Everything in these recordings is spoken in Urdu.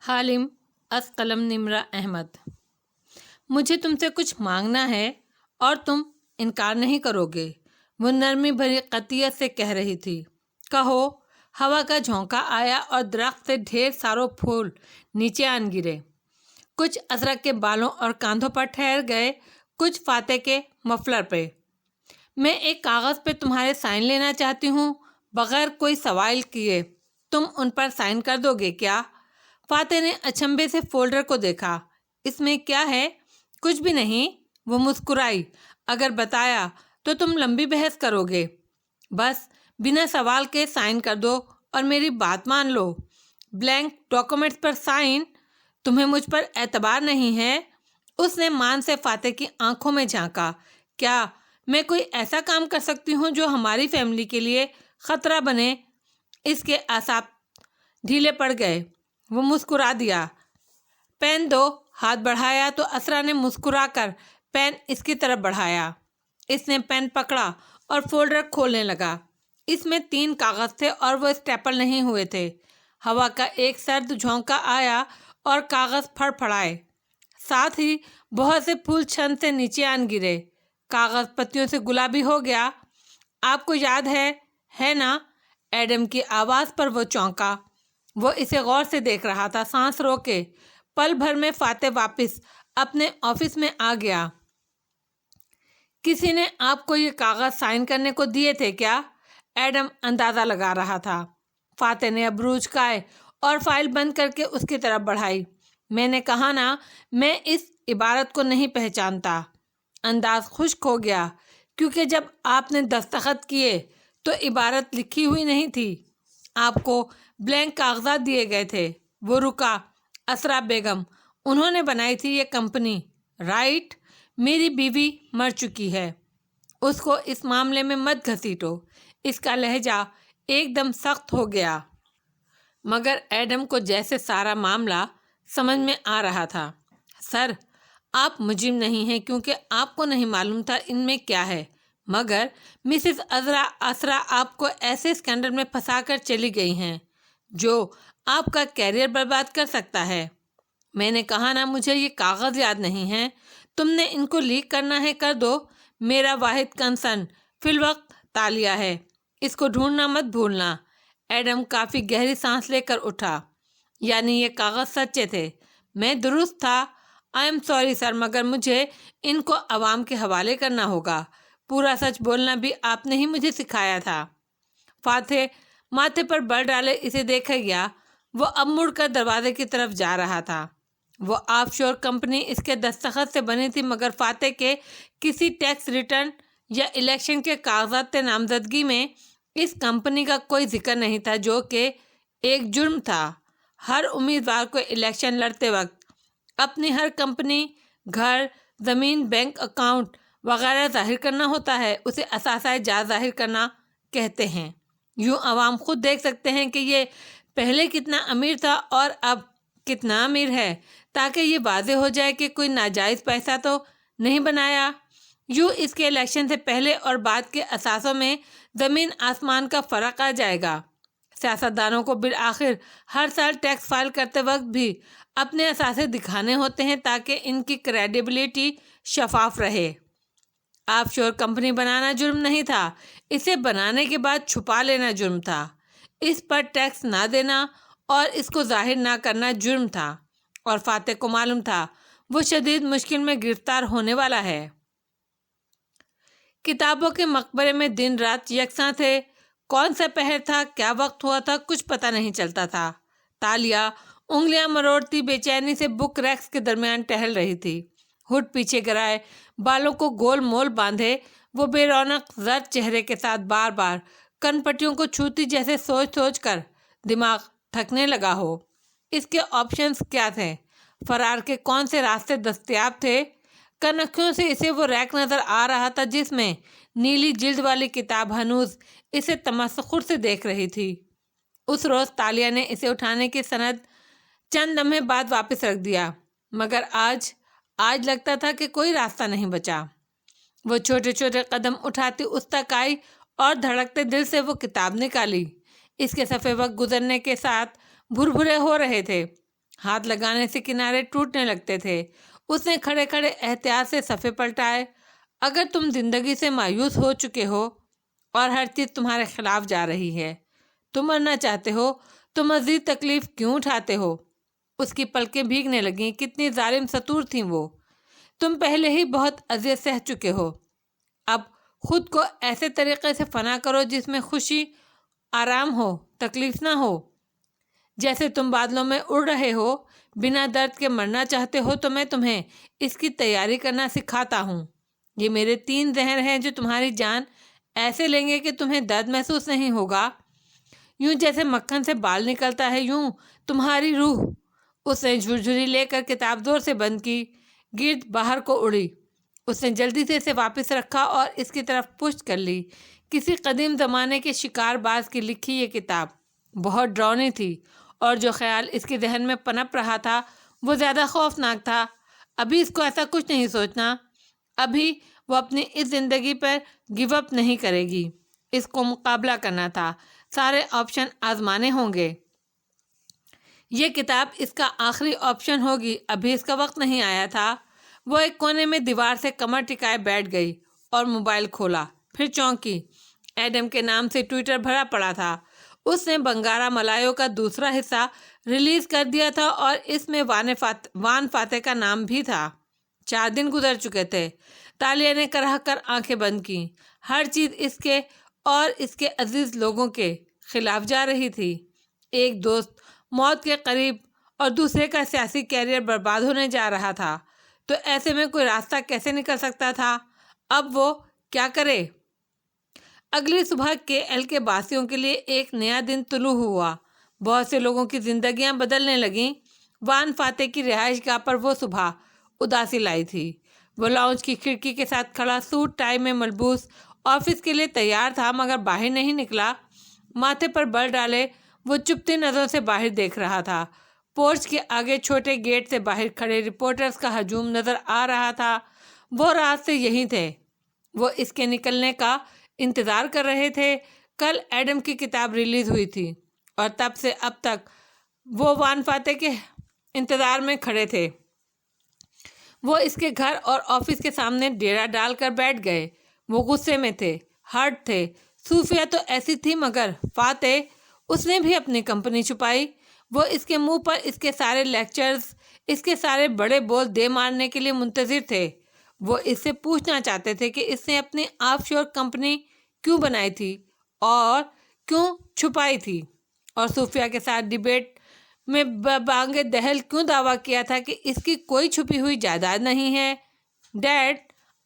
حالم از قلم نمرہ احمد۔ مجھے تم سے کچھ مانگنا ہے اور تم انکار نہیں کرو گے، وہ نرمی بھری قطعیت سے کہہ رہی تھی۔ کہو۔ ہوا کا جھونکا آیا اور درخت سے ڈھیر ساروں پھول نیچے آن گرے، کچھ اسرا کے بالوں اور کاندھوں پر ٹھہر گئے، کچھ فاتح کے مفلر پہ۔ میں ایک کاغذ پہ تمہارے سائن لینا چاہتی ہوں، بغیر کوئی سوال کیے تم ان پر سائن کر دو گے کیا؟ فاتح نے اچنبھے سے فولڈر کو دیکھا۔ اس میں کیا ہے؟ کچھ بھی نہیں، وہ مسکرائی۔ اگر بتایا تو تم لمبی بحث کرو گے، بس بنا سوال کے سائن کر دو اور میری بات مان لو۔ بلینک ڈاکومنٹس پر سائن؟ تمہیں مجھ پر اعتبار نہیں ہے؟ اس نے مان سے فاتح کی آنکھوں میں جھانکا۔ کیا میں کوئی ایسا کام کر سکتی ہوں جو ہماری فیملی کے لیے خطرہ بنے؟ اس کے اعصاب ڈھیلے پڑ گئے، وہ مسکرا دیا۔ پین دو۔ ہاتھ بڑھایا تو اسرا نے مسکرا کر پین اس کی طرف بڑھایا۔ اس نے پین پکڑا اور فولڈر کھولنے لگا۔ اس میں 3 کاغذ تھے اور وہ اسٹیپل نہیں ہوئے تھے۔ ہوا کا ایک سرد جھونکا آیا اور کاغذ پھڑ پھڑائے، ساتھ ہی بہت سے پھول چھن سے نیچے آن گرے۔ کاغذ پتیوں سے گلابی ہو گیا۔ آپ کو یاد ہے نا؟ ایڈم کی آواز پر وہ چونکا۔ وہ اسے غور سے دیکھ رہا تھا، سانس روکے۔ پل بھر میں فاتح واپس اپنے آفس میں آ گیا۔ کسی نے آپ کو یہ کاغذ سائن کرنے کو دیے تھے کیا؟ ایڈم اندازہ لگا رہا تھا۔ فاتح نے ابرو اچکائے اور فائل بند کر کے اس کی طرف بڑھائی۔ میں نے کہا نا، میں اس عبارت کو نہیں پہچانتا۔ انداز خشک ہو گیا، کیونکہ جب آپ نے دستخط کیے تو عبارت لکھی ہوئی نہیں تھی، آپ کو بلینک کاغذات دیے گئے تھے۔ وہ رکا۔ اسرا بیگم، انہوں نے بنائی تھی یہ کمپنی، رائٹ؟ میری بیوی مر چکی ہے، اس کو اس معاملے میں مت گھسیٹو۔ اس کا لہجہ ایک دم سخت ہو گیا، مگر ایڈم کو جیسے سارا معاملہ سمجھ میں آ رہا تھا۔ سر، آپ مجرم نہیں ہیں کیونکہ آپ کو نہیں معلوم تھا ان میں کیا ہے، مگر مسز اسرا آپ کو ایسے اسکینڈل میں پھنسا کر چلی گئی ہیں جو آپ کا کیریئر برباد کر سکتا ہے۔ میں نے کہا نا، مجھے یہ کاغذ یاد نہیں ہیں، تم نے ان کو لیک کرنا ہے کر دو۔ میرا واحد کنسرن فی الوقت تالیہ ہے، اس کو ڈھونڈنا مت بھولنا۔ ایڈم کافی گہری سانس لے کر اٹھا۔ یعنی یہ کاغذ سچے تھے؟ میں درست تھا؟ آئی ایم سوری سر، مگر مجھے ان کو عوام کے حوالے کرنا ہوگا۔ پورا سچ بولنا بھی آپ نے ہی مجھے سکھایا تھا۔ فاتح ماتھے پر بر ڈالے اسے دیکھے گیا۔ وہ اب مڑ کر دروازے کی طرف جا رہا تھا۔ وہ آف شور کمپنی اس کے دستخط سے بنی تھی، مگر فاتح کے کسی ٹیکس ریٹرن یا الیکشن کے کاغذات نامزدگی میں اس کمپنی کا کوئی ذکر نہیں تھا، جو کہ ایک جرم تھا۔ ہر امیدوار کو الیکشن لڑتے وقت اپنی ہر کمپنی، گھر، زمین، بینک اکاؤنٹ وغیرہ ظاہر کرنا ہوتا ہے۔ اسے اثاثۂ جات ظاہر کرنا کہتے ہیں۔ یوں عوام خود دیکھ سکتے ہیں کہ یہ پہلے کتنا امیر تھا اور اب کتنا امیر ہے، تاکہ یہ واضح ہو جائے کہ کوئی ناجائز پیسہ تو نہیں بنایا۔ یوں اس کے الیکشن سے پہلے اور بعد کے اثاثوں میں زمین آسمان کا فرق آ جائے گا۔ سیاستدانوں کو بالآخر ہر سال ٹیکس فائل کرتے وقت بھی اپنے اثاثے دکھانے ہوتے ہیں تاکہ ان کی کریڈیبلٹی شفاف رہے۔ آف شور کمپنی بنانا جرم نہیں تھا، اسے بنانے کے بعد چھپا لینا جرم تھا۔ اس پر ٹیکس نہ دینا اور اس کو ظاہر نہ کرنا جرم تھا، اور فاتح کو معلوم تھا وہ شدید مشکل میں گرفتار ہونے والا ہے۔ کتابوں کے مقبرے میں دن رات یکساں تھے۔ کون سا پہر تھا، کیا وقت ہوا تھا، کچھ پتہ نہیں چلتا تھا۔ تالیہ انگلیاں مروڑتی بے چینی سے بک ریکس کے درمیان ٹہل رہی تھی۔ ہڈ پیچھے گرائے، بالوں کو گول مول باندھے، وہ بے رونق زرد چہرے کے ساتھ بار بار کن پٹیوں کو چھوتی، جیسے سوچ سوچ کر دماغ تھکنے لگا ہو۔ اس کے آپشنز کیا تھے؟ فرار کے کون سے راستے دستیاب تھے؟ کنکھیوں سے اسے وہ ریک نظر آ رہا تھا جس میں نیلی جلد والی کتاب ہنوز اسے تمسخر سے دیکھ رہی تھی۔ اس روز تالیہ نے اسے اٹھانے کی سند چند لمحے بعد واپس رکھ دیا، مگر آج لگتا تھا کہ کوئی راستہ نہیں بچا۔ وہ چھوٹے چھوٹے قدم اٹھاتی اس تک آئی اور دھڑکتے دل سے وہ کتاب نکالی۔ اس کے صفحے وقت گزرنے کے ساتھ بھربھرے ہو رہے تھے۔ ہاتھ لگانے سے کنارے ٹوٹنے لگتے تھے۔ اس نے کھڑے کھڑے احتیاط سے صفحے پلٹائے۔ اگر تم زندگی سے مایوس ہو چکے ہو اور ہر چیز تمہارے خلاف جا رہی ہے، تم مرنا چاہتے ہو تو مزید تکلیف کیوں اٹھاتے ہو؟ اس کی پلکیں بھیگنے لگیں۔ کتنی ظالم سطور تھیں وہ۔ تم پہلے ہی بہت اذیت سہ چکے ہو، اب خود کو ایسے طریقے سے فنا کرو جس میں خوشی، آرام ہو، تکلیف نہ ہو۔ جیسے تم بادلوں میں اڑ رہے ہو، بنا درد کے مرنا چاہتے ہو تو میں تمہیں اس کی تیاری کرنا سکھاتا ہوں۔ یہ میرے 3 زہر ہیں جو تمہاری جان ایسے لیں گے کہ تمہیں درد محسوس نہیں ہوگا۔ یوں جیسے مکھن سے بال نکلتا ہے، یوں تمہاری روح۔ اس نے جھرجھری لے کر کتاب زور سے بند کی، گرد باہر کو اڑی۔ اس نے جلدی سے اسے واپس رکھا اور اس کی طرف پشت کر لی۔ کسی قدیم زمانے کے شکار باز کی لکھی یہ کتاب بہت ڈراؤنی تھی، اور جو خیال اس کے ذہن میں پنپ رہا تھا وہ زیادہ خوفناک تھا۔ ابھی اس کو ایسا کچھ نہیں سوچنا، ابھی وہ اپنی اس زندگی پر گیو اپ نہیں کرے گی۔ اس کو مقابلہ کرنا تھا، سارے آپشن آزمانے ہوں گے۔ یہ کتاب اس کا آخری آپشن ہوگی، ابھی اس کا وقت نہیں آیا تھا۔ وہ ایک کونے میں دیوار سے کمر ٹکائے بیٹھ گئی اور موبائل کھولا، پھر چونکی۔ ایڈم کے نام سے ٹویٹر بھرا پڑا تھا۔ اس نے بنگارا ملایو کا دوسرا حصہ ریلیز کر دیا تھا اور اس میں وان فاتح کا نام بھی تھا۔ 4 دن گزر چکے تھے۔ تالیہ نے کرہ کر آنکھیں بند کیں۔ ہر چیز اس کے اور اس کے عزیز لوگوں کے خلاف جا رہی تھی۔ ایک دوست موت کے قریب اور دوسرے کا سیاسی کیریئر برباد ہونے جا رہا تھا، تو ایسے میں کوئی راستہ کیسے نکل سکتا تھا؟ اب وہ کیا کرے؟ اگلی صبح KL کے باسیوں کے لیے ایک نیا دن طلوع ہوا۔ بہت سے لوگوں کی زندگیاں بدلنے لگیں۔ وان فاتح کی رہائش گاہ پر وہ صبح اداسی لائی تھی۔ وہ لاؤنج کی کھڑکی کے ساتھ کھڑا، سوٹ ٹائی میں ملبوس، آفس کے لیے تیار تھا، مگر باہر نہیں نکلا۔ ماتھے پر بل ڈالے وہ چپتی نظروں سے باہر دیکھ رہا تھا۔ پورچ کے آگے چھوٹے گیٹ سے باہر کھڑے رپورٹرز کا ہجوم نظر آ رہا تھا۔ وہ رات سے یہیں تھے۔ وہ اس کے نکلنے کا انتظار کر رہے تھے۔ کل ایڈم کی کتاب ریلیز ہوئی تھی اور تب سے اب تک وہ وان فاتح کے انتظار میں کھڑے تھے۔ وہ اس کے گھر اور آفس کے سامنے ڈیرا ڈال کر بیٹھ گئے۔ وہ غصے میں تھے، ہرٹ تھے۔ صوفیہ تو ایسی تھی، مگر فاتح، اس نے بھی اپنی کمپنی چھپائی۔ وہ اس کے منہ پر اس کے سارے لیکچرز، اس کے سارے بڑے بول دے مارنے کے لیے منتظر تھے۔ وہ اس سے پوچھنا چاہتے تھے کہ اس نے اپنی آف شور کمپنی کیوں بنائی تھی اور کیوں چھپائی تھی، اور صوفیہ کے ساتھ ڈیبیٹ میں بانگ دہل کیوں دعویٰ کیا تھا کہ اس کی کوئی چھپی ہوئی جائیداد نہیں ہے۔ ڈیڈ،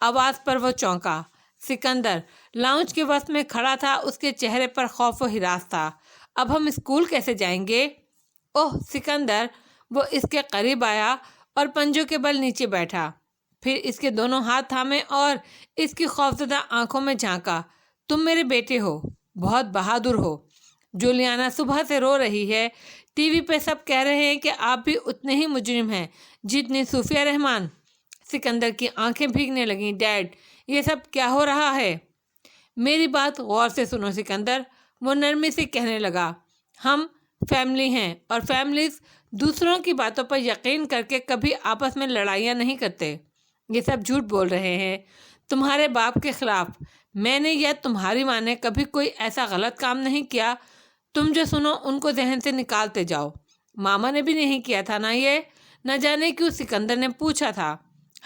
آواز پر وہ چونکا۔ سکندر لاؤنج کے وسط میں کھڑا تھا، اس کے چہرے پر خوف و ہراس تھا۔ اب ہم اسکول کیسے جائیں گے؟ اوہ سکندر! وہ اس کے قریب آیا اور پنجوں کے بل نیچے بیٹھا، پھر اس کے دونوں ہاتھ تھامے اور اس کی خوفزدہ آنکھوں میں جھانکا۔ تم میرے بیٹے ہو، بہت بہادر ہو۔ جولیانا صبح سے رو رہی ہے۔ ٹی وی پہ سب کہہ رہے ہیں کہ آپ بھی اتنے ہی مجرم ہیں جتنی صوفیہ رحمان۔ سکندر کی آنکھیں بھیگنے لگیں۔ ڈیڈ، یہ سب کیا ہو رہا ہے؟ میری بات غور سے سنو سکندر، وہ نرمی سے کہنے لگا۔ ہم فیملی ہیں، اور فیملیز دوسروں کی باتوں پر یقین کر کے کبھی آپس میں لڑائیاں نہیں کرتے۔ یہ سب جھوٹ بول رہے ہیں تمہارے باپ کے خلاف۔ میں نے یا تمہاری ماں نے کبھی کوئی ایسا غلط کام نہیں کیا۔ تم جو سنو ان کو ذہن سے نکالتے جاؤ۔ ماما نے بھی نہیں کیا تھا نا یہ؟ نہ جانے کیوں سکندر نے پوچھا تھا۔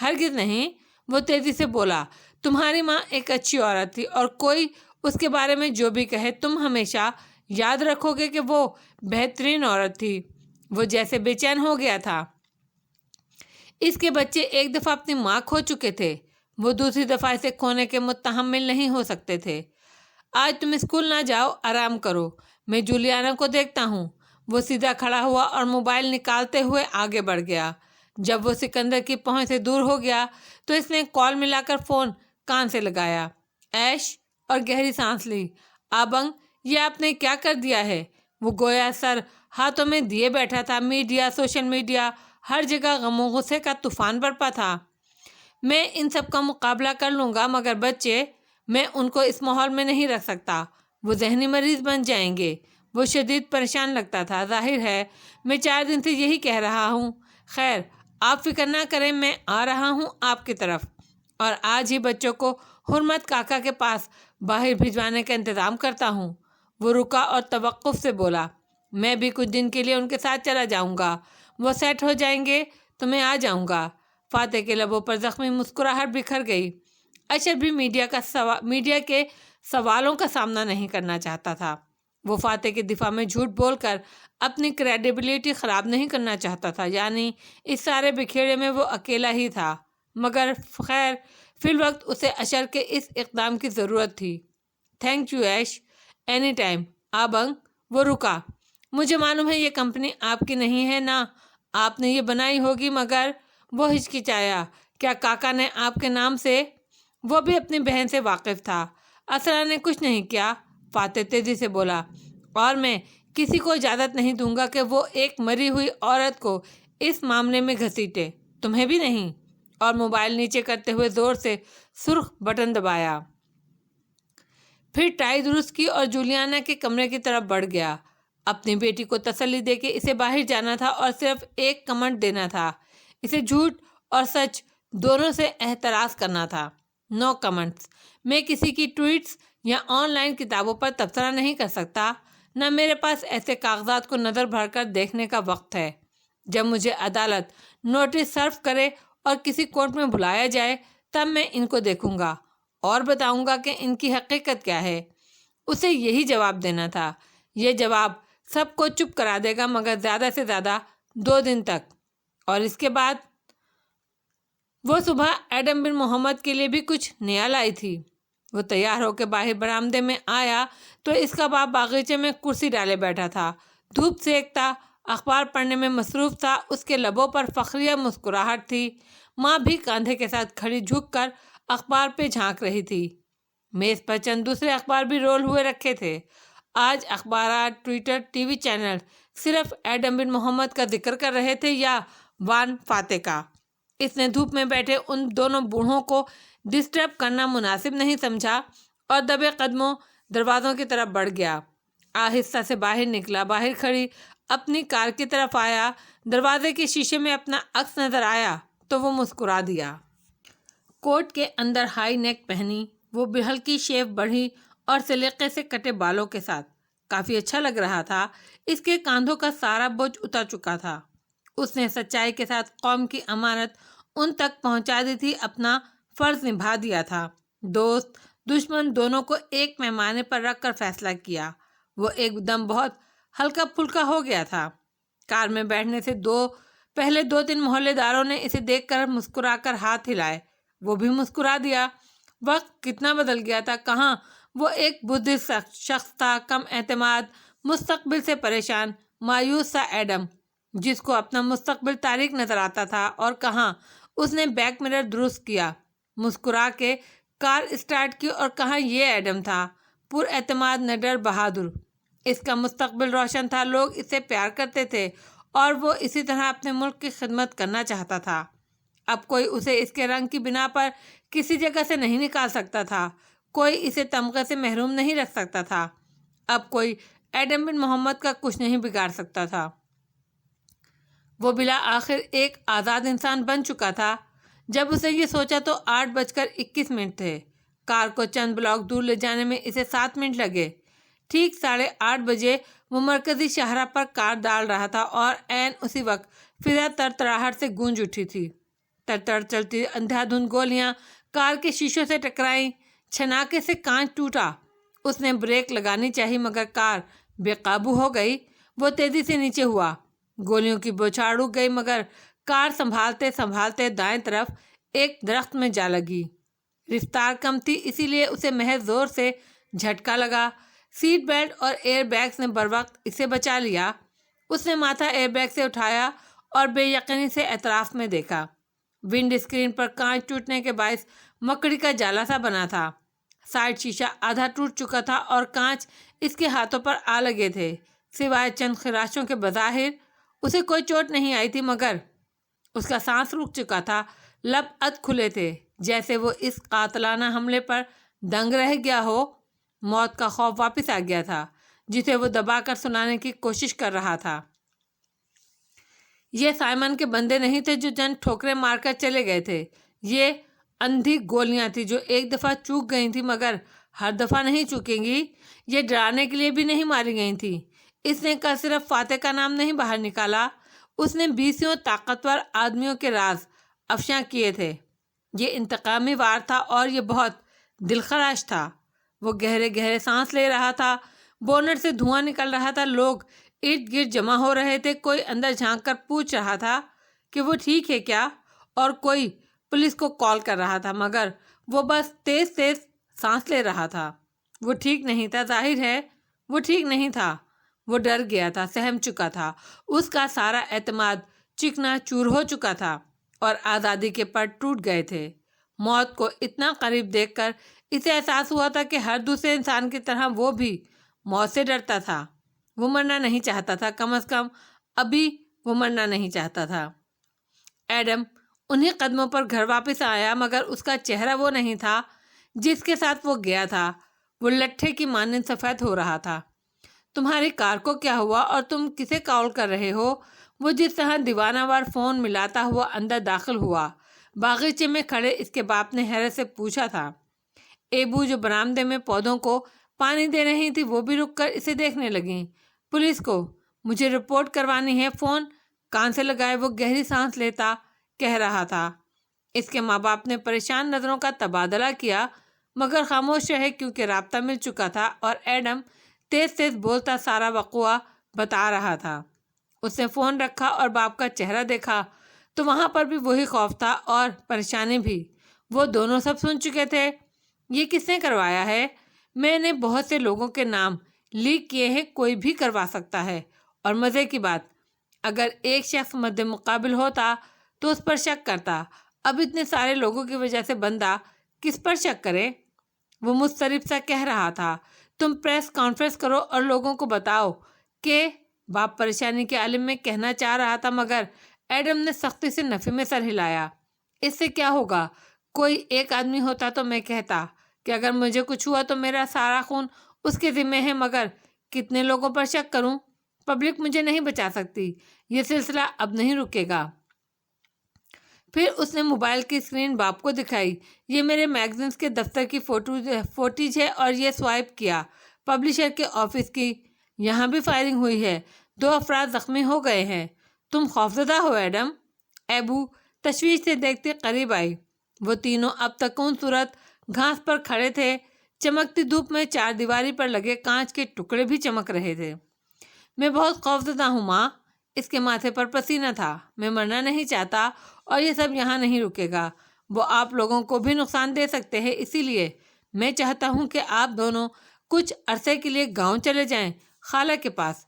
ہرگز نہیں، وہ تیزی سے بولا۔ تمہاری ماں ایک اچھی عورت تھی، اور کوئی اس کے بارے میں جو بھی کہے تم ہمیشہ یاد رکھو گے کہ وہ بہترین عورت تھی۔ وہ جیسے بے چین ہو گیا تھا۔ اس کے بچے ایک دفعہ اپنی ماں کھو چکے تھے، وہ دوسری دفعہ اسے کھونے کے متحمل نہیں ہو سکتے تھے۔ آج تم اسکول نہ جاؤ، آرام کرو، میں جولیانا کو دیکھتا ہوں۔ وہ سیدھا کھڑا ہوا اور موبائل نکالتے ہوئے آگے بڑھ گیا۔ جب وہ سکندر کی پہنچ سے دور ہو گیا تو اس نے کال ملا کر فون کان سے لگایا۔ ایش، اور گہری سانس لی۔ آبنگ، یہ آپ نے کیا کر دیا ہے؟ وہ گویا سر ہاتھوں میں دیے بیٹھا تھا۔ میڈیا، سوشل میڈیا، ہر جگہ غم و غصے کا طوفان برپا تھا۔ میں ان سب کا مقابلہ کر لوں گا، مگر بچے، میں ان کو اس ماحول میں نہیں رکھ سکتا۔ وہ ذہنی مریض بن جائیں گے۔ وہ شدید پریشان لگتا تھا۔ ظاہر ہے میں 4 دن سے یہی کہہ رہا ہوں۔ خیر آپ فکر نہ کریں، میں آ رہا ہوں آپ کی طرف، اور آج ہی بچوں کو حرمت کاکا کے پاس باہر بھجوانے کا انتظام کرتا ہوں۔ وہ رکا اور توقف سے بولا، میں بھی کچھ دن کے لیے ان کے ساتھ چلا جاؤں گا، وہ سیٹ ہو جائیں گے تو میں آ جاؤں گا۔ فاتح کے لبوں پر زخمی مسکراہٹ بکھر گئی۔ اشرف بھی میڈیا کے سوالوں کا سامنا نہیں کرنا چاہتا تھا۔ وہ فاتح کے دفاع میں جھوٹ بول کر اپنی کریڈیبلٹی خراب نہیں کرنا چاہتا تھا، یعنی اس سارے بکھیڑے میں وہ اکیلا ہی تھا۔ مگر خیر فی الوقت اسے اشر کے اس اقدام کی ضرورت تھی۔ Thank you Ash, any time آبنگ۔ وہ رکا۔ مجھے معلوم ہے یہ کمپنی آپ کی نہیں ہے، نہ آپ نے یہ بنائی ہوگی، مگر وہ ہچکچایا، کیا کاکا نے آپ کے نام سے؟ وہ بھی اپنی بہن سے واقف تھا۔ اسرا نے کچھ نہیں کیا، فاتح تیزی سے بولا، اور میں کسی کو اجازت نہیں دوں گا کہ وہ ایک مری ہوئی عورت کو اس معاملے میں گھسیٹے، تمہیں بھی نہیں۔ اور موبائل نیچے کرتے ہوئے زور سے سرخ بٹن دبایا، پھر ٹائی درست کی اور جولیانا کے کمرے کی طرف بڑھ گیا۔ اپنی بیٹی کو تسلی دے کے اسے باہر جانا تھا اور صرف ایک کمنٹ دینا تھا۔ اسے جھوٹ اور سچ دونوں سے احتراز کرنا تھا۔ نو کمنٹس۔ میں کسی کی ٹویٹس یا آن لائن کتابوں پر تبصرہ نہیں کر سکتا، نہ میرے پاس ایسے کاغذات کو نظر بھر کر دیکھنے کا وقت ہے۔ جب مجھے عدالت نوٹس سرو کرے اور کسی کورٹ میں بلایا جائے تب میں ان کو دیکھوں گا اور بتاؤں گا کہ ان کی حقیقت کیا ہے۔ اسے یہی جواب دینا تھا۔ یہ جواب سب کو چپ کرا دے گا، مگر زیادہ سے زیادہ 2 دن تک، اور اس کے بعد؟ وہ صبح ایڈم بن محمد کے لیے بھی کچھ نیا لائی تھی۔ وہ تیار ہو کے باہر برآمدے میں آیا تو اس کا باپ باغیچے میں کرسی ڈالے بیٹھا تھا، دھوپ سیکتا، اخبار پڑھنے میں مصروف تھا۔ اس کے لبوں پر فخریہ مسکراہٹ تھی۔ ماں بھی کاندھے کے ساتھ کھڑی جھک کر اخبار پہ جھانک رہی تھی۔ میز پر چند دوسرے اخبار بھی رول ہوئے رکھے تھے۔ آج اخبارات، ٹویٹر، ٹی وی چینل صرف ایڈم بن محمد کا ذکر کر رہے تھے یا وان فاتح کا۔ اس نے دھوپ میں بیٹھے ان دونوں بوڑھوں کو ڈسٹرب کرنا مناسب نہیں سمجھا اور دبے قدموں دروازوں کی طرف بڑھ گیا۔ آہستہ سے باہر نکلا، باہر کھڑی اپنی کار کی طرف آیا۔ دروازے کے شیشے میں اپنا عکس نظر آیا تو وہ مسکرا دیا۔ کوٹ کے اندر ہائی نیک پہنی، وہ ہلکی شیو بڑھی اور سلیقے سے کٹے بالوں کے ساتھ کافی اچھا لگ رہا تھا۔ اس کے کاندھوں کا سارا بوجھ اتر چکا تھا۔ اس نے سچائی کے ساتھ قوم کی امانت ان تک پہنچا دی تھی، اپنا فرض نبھا دیا تھا۔ دوست دشمن دونوں کو ایک پیمانے پر رکھ کر فیصلہ کیا۔ وہ ایک دم بہت ہلکا پھلکا ہو گیا تھا۔ کار میں بیٹھنے سے پہلے 2-3 محلے داروں نے اسے دیکھ کر مسکرا کر ہاتھ ہلائے، وہ بھی مسکرا دیا۔ وقت کتنا بدل گیا تھا، کہاں وہ ایک بزدل شخص تھا، کم اعتماد، مستقبل سے پریشان، مایوس سا ایڈم جس کو اپنا مستقبل تاریک نظر آتا تھا، اور کہاں اس نے بیک مرر درست کیا، مسکرا کے کار اسٹارٹ کی، اور کہاں یہ ایڈم تھا، پر اعتماد، نڈر، بہادر۔ اس کا مستقبل روشن تھا، لوگ اس سے پیار کرتے تھے اور وہ اسی طرح اپنے ملک کی خدمت کرنا چاہتا تھا۔ اب کوئی اسے اس کے رنگ کی بنا پر کسی جگہ سے نہیں نکال سکتا تھا، کوئی اسے تمغے سے محروم نہیں رکھ سکتا تھا۔ اب کوئی ایڈم بن محمد کا کچھ نہیں بگاڑ سکتا تھا۔ وہ بالآخر ایک آزاد انسان بن چکا تھا۔ جب اسے یہ سوچا تو 8:21 تھے۔ کار کو چند بلاک دور لے جانے میں اسے 7 منٹ لگے۔ ٹھیک 8:30 بجے وہ مرکزی شاہراہ پر کار ڈال رہا تھا اور عین اسی وقت فضا تڑتڑاہٹ سے گونج اٹھی تھی۔ تڑتڑ چلتی اندھا دھند گولیاں کار کے شیشوں سے ٹکرائیں، چھناکے سے کانچ ٹوٹا۔ اس نے بریک لگانی چاہی مگر کار بے قابو ہو گئی۔ وہ تیزی سے نیچے ہوا، گولیوں کی بوچھاڑ رک گئی، مگر کار سنبھالتے سنبھالتے دائیں طرف ایک درخت میں جا لگی۔ رفتار کم تھی، اسی لیے اسے محض زور سے جھٹکا لگا۔ سیٹ بیلٹ اور ایئر بیگز نے بروقت اسے بچا لیا۔ اس نے ماتھا ایئر بیگ سے اٹھایا اور بے یقینی سے اطراف میں دیکھا۔ ونڈ اسکرین پر کانچ ٹوٹنے کے باعث مکڑی کا جالا سا بنا تھا۔ سائڈ شیشہ آدھا ٹوٹ چکا تھا اور کانچ اس کے ہاتھوں پر آ لگے تھے۔ سوائے چند خراشوں کے بظاہر اسے کوئی چوٹ نہیں آئی تھی، مگر اس کا سانس رک چکا تھا، لب اد کھلے تھے، جیسے وہ اس قاتلانہ حملے پر دنگ رہ گیا ہو۔ موت کا خوف واپس آ گیا تھا۔ جسے وہ دبا کر سنانے کی کوشش کر رہا تھا۔ یہ سائمن کے بندے نہیں تھے جو چند ٹھوکریں مار کر چلے گئے تھے، یہ اندھی گولیاں تھیں جو ایک دفعہ چوک گئی تھیں مگر ہر دفعہ نہیں چوکیں گی، یہ ڈرانے کے لیے بھی نہیں ماری گئی تھیں۔ اس نے کل صرف فاتح کا نام نہیں باہر نکالا، اس نے 20 طاقتور آدمیوں کے راز افشاں کیے تھے۔ یہ انتقامی وار تھا اور یہ بہت دلخراش تھا۔ وہ گہرے گہرے سانس لے رہا تھا، بونٹ سے دھواں نکل رہا تھا، لوگ ارد گرد جمع ہو رہے تھے، کوئی اندر جھانک کر پوچھ رہا تھا کہ وہ ٹھیک ہے کیا، اور کوئی پولیس کو کال کر رہا تھا مگر وہ بس تیز تیز سانس لے رہا تھا۔ وہ ٹھیک نہیں تھا، ظاہر ہے وہ ٹھیک نہیں تھا۔ وہ ڈر گیا تھا، سہم چکا تھا، اس کا سارا اعتماد چکنا چور ہو چکا تھا اور آزادی کے پر ٹوٹ گئے تھے۔ موت کو اتنا قریب دیکھ کر اسے احساس ہوا تھا کہ ہر دوسرے انسان کی طرح وہ بھی موت سے ڈرتا تھا۔ وہ مرنا نہیں چاہتا تھا، کم از کم ابھی وہ مرنا نہیں چاہتا تھا۔ ایڈم انہی قدموں پر گھر واپس آیا مگر اس کا چہرہ وہ نہیں تھا جس کے ساتھ وہ گیا تھا۔ وہ لٹھے کی مانند سفید ہو رہا تھا۔ تمہاری کار کو کیا ہوا اور تم کسے کال کر رہے ہو؟ وہ جس طرح دیوانہ وار فون ملاتا ہوا اندر داخل ہوا۔ باغیچے میں کھڑے اس کے باپ نے حیرت سے پوچھا تھا۔ ایبو جو برآمدے میں پودوں کو پانی دے رہی تھی وہ بھی رک کر اسے دیکھنے لگیں۔ پولیس کو مجھے رپورٹ کروانی ہے، فون کان سے لگائے وہ گہری سانس لیتا کہہ رہا تھا۔ اس کے ماں باپ نے پریشان نظروں کا تبادلہ کیا مگر خاموش رہے کیونکہ رابطہ مل چکا تھا اور ایڈم تیز تیز بولتا سارا وقوعہ بتا رہا تھا۔ اس نے فون رکھا اور باپ کا چہرہ دیکھا تو وہاں پر بھی وہی خوف تھا اور پریشانی بھی۔ وہ دونوں سب سن چکے تھے۔ یہ کس نے کروایا ہے؟ میں نے بہت سے لوگوں کے نام لیک کیے ہیں، کوئی بھی کروا سکتا ہے، اور مزے کی بات اگر ایک شخص مد مقابل ہوتا تو اس پر شک کرتا، اب اتنے سارے لوگوں کی وجہ سے بندہ کس پر شک کرے؟ وہ مضطرب سا کہہ رہا تھا۔ تم پریس کانفرنس کرو اور لوگوں کو بتاؤ کہ باپ پریشانی کے عالم میں کہنا چاہ رہا تھا مگر ایڈم نے سختی سے نفی میں سر ہلایا۔ اس سے کیا ہوگا؟ کوئی ایک آدمی ہوتا تو میں کہتا کہ اگر مجھے کچھ ہوا تو میرا سارا خون اس کے ذمہ ہے، مگر کتنے لوگوں پر شک کروں؟ پبلک مجھے نہیں بچا سکتی، یہ سلسلہ اب نہیں رکے گا۔ پھر اس نے موبائل کی اسکرین باپ کو دکھائی۔ یہ میرے میگزینز کے دفتر کی فوٹیج ہے اور یہ سوائپ کیا پبلشر کے آفس کی، یہاں بھی فائرنگ ہوئی ہے، 2 افراد زخمی ہو گئے ہیں۔ تم خوفزدہ ہو ایڈم؟ ایبو تشویش سے دیکھتے قریب آئی۔ وہ تینوں اب تک اون صورت گھاس پر کھڑے تھے، چمکتی دھوپ میں چار دیواری پر لگے کانچ کے ٹکڑے بھی چمک رہے تھے۔ میں بہت خوفزدہ ہوں ماں، اس کے ماتھے پر پسینہ تھا۔ میں مرنا نہیں چاہتا اور یہ سب یہاں نہیں رکے گا، وہ آپ لوگوں کو بھی نقصان دے سکتے ہیں، اسی لیے میں چاہتا ہوں کہ آپ دونوں کچھ عرصے کے لیے گاؤں چلے جائیں، خالہ کے پاس۔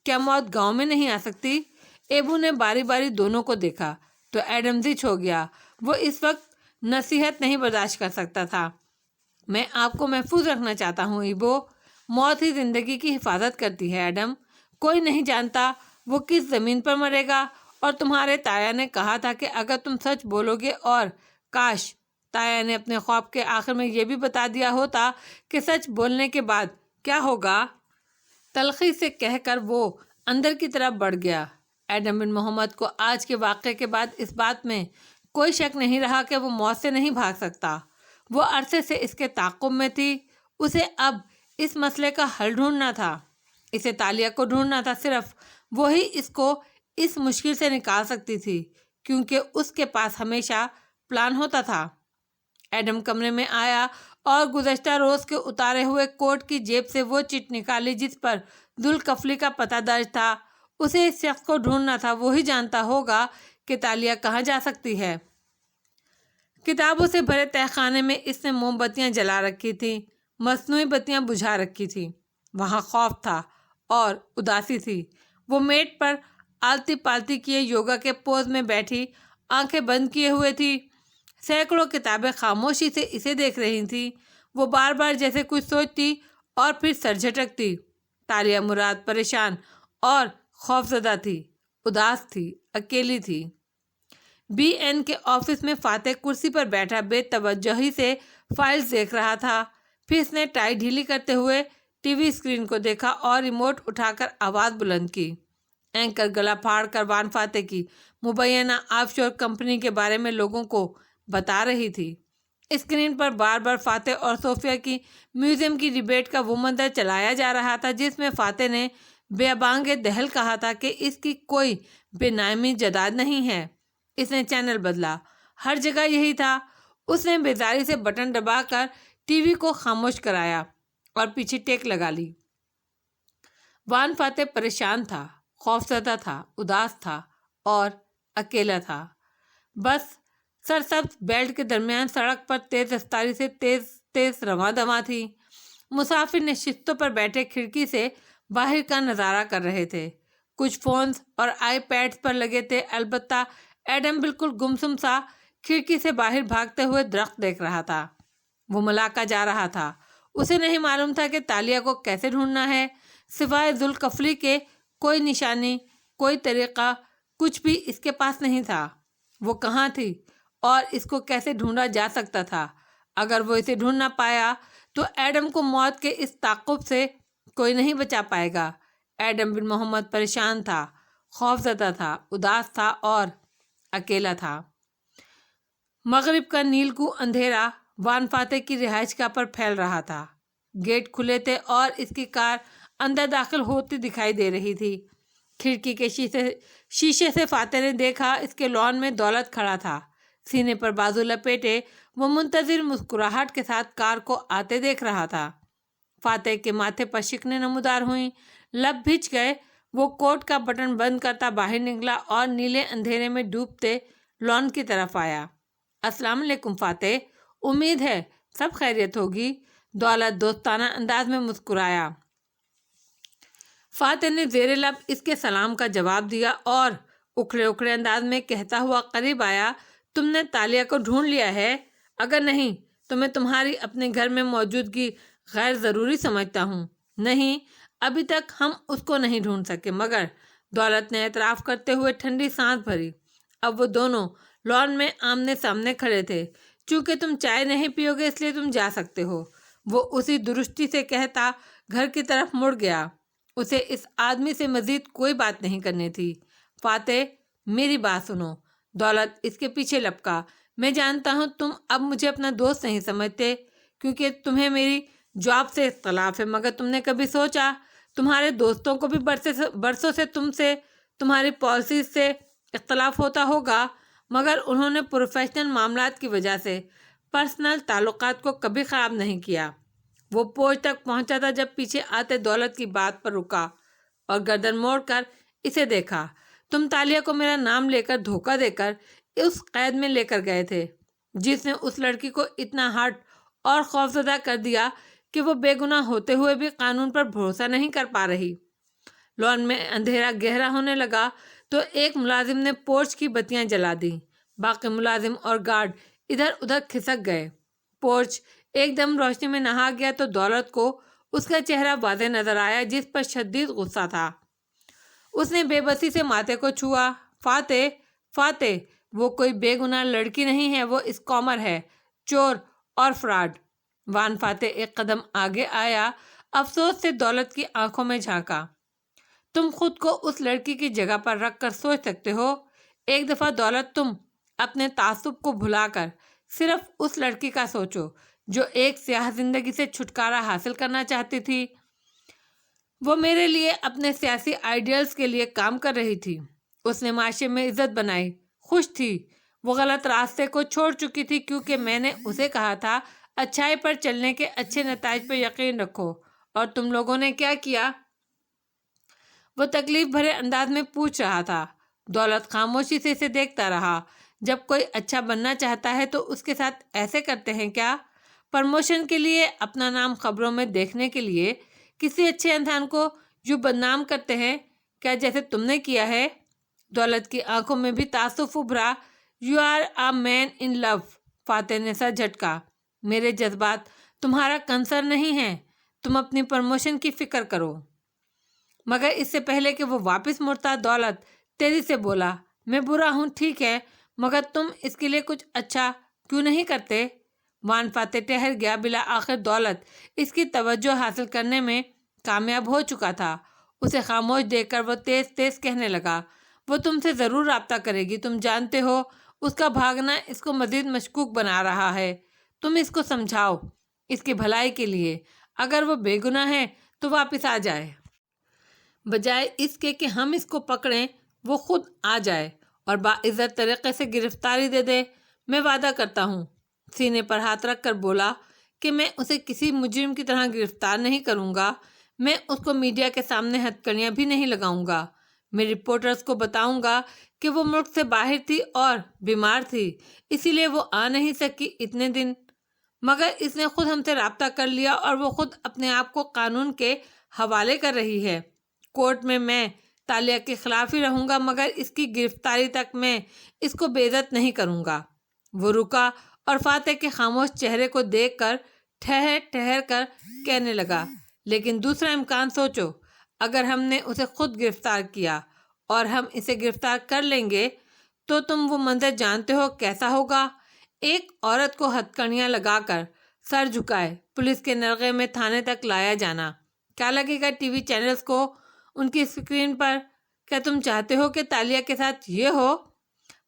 کیا موت گاؤں میں نہیں آ سکتی؟ ایبو نے باری باری دونوں کو دیکھا تو ایڈم زچ ہو گیا۔ وہ اس وقت نصیحت نہیں برداشت کر سکتا تھا۔ میں آپ کو محفوظ رکھنا چاہتا ہوں ایبو، موت ہی زندگی کی حفاظت کرتی ہے ایڈم، کوئی نہیں جانتا وہ کس زمین پر مرے گا، اور تمہارے تایا نے کہا تھا کہ اگر تم سچ بولو گے، اور کاش تایا نے اپنے خواب کے آخر میں یہ بھی بتا دیا ہوتا کہ سچ بولنے کے بعد کیا ہوگا۔ تلخی سے کہہ کر وہ اندر کی طرف بڑھ گیا۔ ایڈم بن محمد کو آج کے واقعے کے بعد اس بات میں کوئی شک نہیں رہا کہ وہ موت سے نہیں بھاگ سکتا۔ وہ عرصے سے اس کے تعاقب میں تھی، اسے اب اس مسئلے کا حل ڈھونڈنا تھا، اسے تالیہ کو ڈھونڈنا تھا، صرف وہی اس کو اس مشکل سے نکال سکتی تھی کیونکہ اس کے پاس ہمیشہ پلان ہوتا تھا۔ ایڈم کمرے میں آیا اور گزشتہ روز کے اتارے ہوئے کوٹ کی جیب سے وہ چٹ نکالی جس پر ذوالکفلی کا پتہ درج تھا۔ اسے اس شخص کو ڈھونڈنا تھا، وہی جانتا ہوگا کہ تالیہ کہاں جا سکتی ہے۔ کتابوں سے بھرے تہہ خانے میں اس نے موم بتیاں جلا رکھی تھیں، مصنوعی بتیاں بجھا رکھی تھیں۔ وہاں خوف تھا اور اداسی تھی۔ وہ میٹ پر آلتی پالتی کیے یوگا کے پوز میں بیٹھی آنکھیں بند کیے ہوئے تھی۔ سینکڑوں کتابیں خاموشی سے اسے دیکھ رہی تھیں۔ وہ بار بار جیسے کچھ سوچتی اور پھر سر جھٹکتی۔ تالیہ مراد پریشان اور خوفزدہ تھی، اداس تھی، اکیلی تھی۔ بی این کے آفس میں فاتح کرسی پر بیٹھا بے توجہی سے فائلز دیکھ رہا تھا۔ پھر اس نے ٹائی ڈھیلی کرتے ہوئے ٹی وی اسکرین کو دیکھا اور ریموٹ اٹھا کر آواز بلند کی۔ اینکر گلا پھاڑ کر وان فاتح کی مبینہ آف شور کمپنی کے بارے میں لوگوں کو بتا رہی تھی۔ اسکرین پر بار بار فاتح اور صوفیہ کی میوزیم کی ڈیبیٹ کا وہ منظر چلایا جا رہا تھا جس میں فاتح نے بیابانگ دہل کہا تھا کہ اس کی کوئی بے نامی جائیداد نہیں ہے۔ اس نے چینل بدلا، ہر جگہ یہی تھا۔ اس نے بیزاری سے بٹن دبا کر ٹی وی کو خاموش کرایا اور پیچھے ٹیک لگا لی۔ وان فاتح پریشان تھا، خوفزدہ تھا، اداس تھا اور اکیلا تھا۔ بس سرسبز بیلٹ کے درمیان سڑک پر تیز رفتاری سے تیز رواں دواں تھی۔ مسافر نشستوں پر بیٹھے کھڑکی سے باہر کا نظارہ کر رہے تھے۔ کچھ فونز اور آئی پیڈز پر لگے تھے، البتہ ایڈم بالکل گمسم سا کھڑکی سے باہر بھاگتے ہوئے درخت دیکھ رہا تھا۔ وہ ملاقہ جا رہا تھا۔ اسے نہیں معلوم تھا کہ تالیہ کو کیسے ڈھونڈنا ہے۔ سوائے ذوالقفلی کے کوئی نشانی، کوئی طریقہ، کچھ بھی اس کے پاس نہیں تھا۔ وہ کہاں تھی اور اس کو کیسے ڈھونڈا جا سکتا تھا؟ اگر وہ اسے ڈھونڈ نہ پایا تو ایڈم کو موت کے اس تعاقب سے کوئی نہیں بچا پائے گا۔ ایڈم بن محمد پریشان تھا، خوفزدہ تھا، اداس تھا اور اکیلا تھا۔ مغرب کا نیلگوں اندھیرا وان فاتح کی رہائش گاہ پر پھیل رہا تھا۔ گیٹ کھلے تھے اور اس کی کار اندر داخل ہوتی دکھائی دے رہی تھی۔ کھڑکی کے شیشے سے فاتح نے دیکھا اس کے لان میں دولت کھڑا تھا۔ سینے پر بازو لپیٹے وہ منتظر مسکراہٹ کے ساتھ کار کو آتے دیکھ رہا تھا۔ فاتح کے ماتھے پر شکنیں نمودار ہوئیں، لب بھیج گئے۔ وہ کوٹ کا بٹن بند کرتا باہر نکلا اور نیلے اندھیرے میں ڈوبتے لان کی طرف آیا۔ السلام علیکم فاتح، امید ہے سب خیریت ہوگی۔ دولت دوستانہ انداز میں مسکرایا۔ فاتح نے زیر لب اس کے سلام کا جواب دیا اور اکھڑے اکھڑے انداز میں کہتا ہوا قریب آیا، تم نے تالیہ کو ڈھونڈ لیا ہے؟ اگر نہیں تو میں تمہاری اپنے گھر میں موجودگی غیر ضروری سمجھتا ہوں۔ نہیں، ابھی تک ہم اس کو نہیں ڈھونڈ سکے، مگر دولت نے اعتراف کرتے ہوئے ٹھنڈی سانس بھری۔ اب وہ دونوں لان میں آمنے سامنے کھڑے تھے۔ چونکہ تم چائے نہیں پیو گے اس لیے تم جا سکتے ہو، وہ اسی درستی سے کہتا گھر کی طرف مڑ گیا۔ اسے اس آدمی سے مزید کوئی بات نہیں کرنی تھی۔ فاتح، میری بات سنو۔ دولت اس کے پیچھے لپکا۔ میں جانتا ہوں تم اب مجھے اپنا دوست نہیں سمجھتے کیونکہ تمہیں میری جاب سے اختلاف ہے، مگر تم نے کبھی سوچا تمہارے دوستوں کو بھی برسوں سے تم سے تمہاری پالیسیز سے اختلاف ہوتا ہوگا، مگر انہوں نے پروفیشنل معاملات کی وجہ سے پرسنل تعلقات کو کبھی خراب نہیں کیا۔ وہ پوچھ تک پہنچا تھا جب پیچھے آتے دولت کی بات پر رکا اور گردن موڑ کر اسے دیکھا۔ تم تالیہ کو میرا نام لے کر دھوکہ دے کر اس قید میں لے کر گئے تھے جس نے اس لڑکی کو اتنا ہرٹ اور خوفزدہ کر دیا کہ وہ بے گناہ ہوتے ہوئے بھی قانون پر بھروسہ نہیں کر پا رہی۔ لان میں اندھیرا گہرا ہونے لگا تو ایک ملازم نے پورچ کی بتیاں جلا دیں۔ باقی ملازم اور گارڈ ادھر ادھر کھسک گئے۔ پورچ ایک دم روشنی میں نہا گیا تو دولت کو اس کا چہرہ واضح نظر آیا جس پر شدید غصہ تھا۔ اس نے بے بسی سے ماتھے کو چھوا۔ فاتح، فاتح، وہ کوئی بے گناہ لڑکی نہیں ہے، وہ اسکامر ہے، چور اور فراڈ۔ وان فاتح ایک قدم آگے آیا، افسوس سے دولت کی آنکھوں میں جھانکا۔ تم خود کو اس لڑکی کی جگہ پر رکھ کر سوچ سکتے ہو؟ ایک دفعہ دولت تم اپنے تعصب کو بھلا کر صرف اس لڑکی کا سوچو جو ایک سیاہ زندگی سے چھٹکارا حاصل کرنا چاہتی تھی۔ وہ میرے لیے اپنے سیاسی آئیڈیلز کے لیے کام کر رہی تھی۔ اس نے معاشرے میں عزت بنائی، خوش تھی۔ وہ غلط راستے کو چھوڑ چکی تھی کیونکہ میں نے اسے کہا تھا اچھائی پر چلنے کے اچھے نتائج پر یقین رکھو، اور تم لوگوں نے کیا کیا؟ وہ تکلیف بھرے انداز میں پوچھ رہا تھا۔ دولت خاموشی سے اسے دیکھتا رہا۔ جب کوئی اچھا بننا چاہتا ہے تو اس کے ساتھ ایسے کرتے ہیں کیا؟ پرموشن کے لیے، اپنا نام خبروں میں دیکھنے کے لیے کسی اچھے انسان کو یوں بدنام کرتے ہیں کیا جیسے تم نے کیا ہے؟ دولت کی آنکھوں میں بھی تعصب ابھرا۔ یو آر اے مین ان لو۔ فاتح نے سر جھٹکا۔ میرے جذبات تمہارا کنسرن نہیں ہیں، تم اپنی پرموشن کی فکر کرو۔ مگر اس سے پہلے کہ وہ واپس مڑتا دولت تیزی سے بولا، میں برا ہوں ٹھیک ہے، مگر تم اس کے لیے کچھ اچھا کیوں نہیں کرتے؟ وان فاتح ٹھہر گیا۔ بلا آخر دولت اس کی توجہ حاصل کرنے میں کامیاب ہو چکا تھا۔ اسے خاموش دیکھ کر وہ تیز تیز کہنے لگا، وہ تم سے ضرور رابطہ کرے گی، تم جانتے ہو اس کا بھاگنا اس کو مزید مشکوک بنا رہا ہے۔ تم اس کو سمجھاؤ، اس کی بھلائی کے لیے، اگر وہ بے گناہ ہے تو واپس آ جائے، بجائے اس کے کہ ہم اس کو پکڑیں وہ خود آ جائے اور باعزت طریقے سے گرفتاری دے دے۔ میں وعدہ کرتا ہوں، سینے پر ہاتھ رکھ کر بولا، کہ میں اسے کسی مجرم کی طرح گرفتار نہیں کروں گا۔ میں اس کو میڈیا کے سامنے ہتھکڑیاں بھی نہیں لگاؤں گا۔ میں رپورٹرز کو بتاؤں گا کہ وہ ملک سے باہر تھی اور بیمار تھی، اسی لیے وہ آ نہیں سکی اتنے دن، مگر اس نے خود ہم سے رابطہ کر لیا اور وہ خود اپنے آپ کو قانون کے حوالے کر رہی ہے۔ کورٹ میں تالیہ کے خلاف ہی رہوں گا، مگر اس کی گرفتاری تک میں اس کو بے عزت نہیں کروں گا۔ وہ رکا اور فاتح کے خاموش چہرے کو دیکھ کر ٹھہر ٹھہر کر کہنے لگا، لیکن دوسرا امکان سوچو، اگر ہم نے اسے خود گرفتار کیا اور ہم اسے گرفتار کر لیں گے تو تم وہ منظر جانتے ہو کیسا ہوگا؟ ایک عورت کو ہتھکڑیاں لگا کر سر جھکائے پولیس کے نرغے میں تھانے تک لایا جانا، کیا لگے گا ٹی وی چینلز کو ان کی اسکرین پر؟ کیا تم چاہتے ہو کہ تالیہ کے ساتھ یہ ہو؟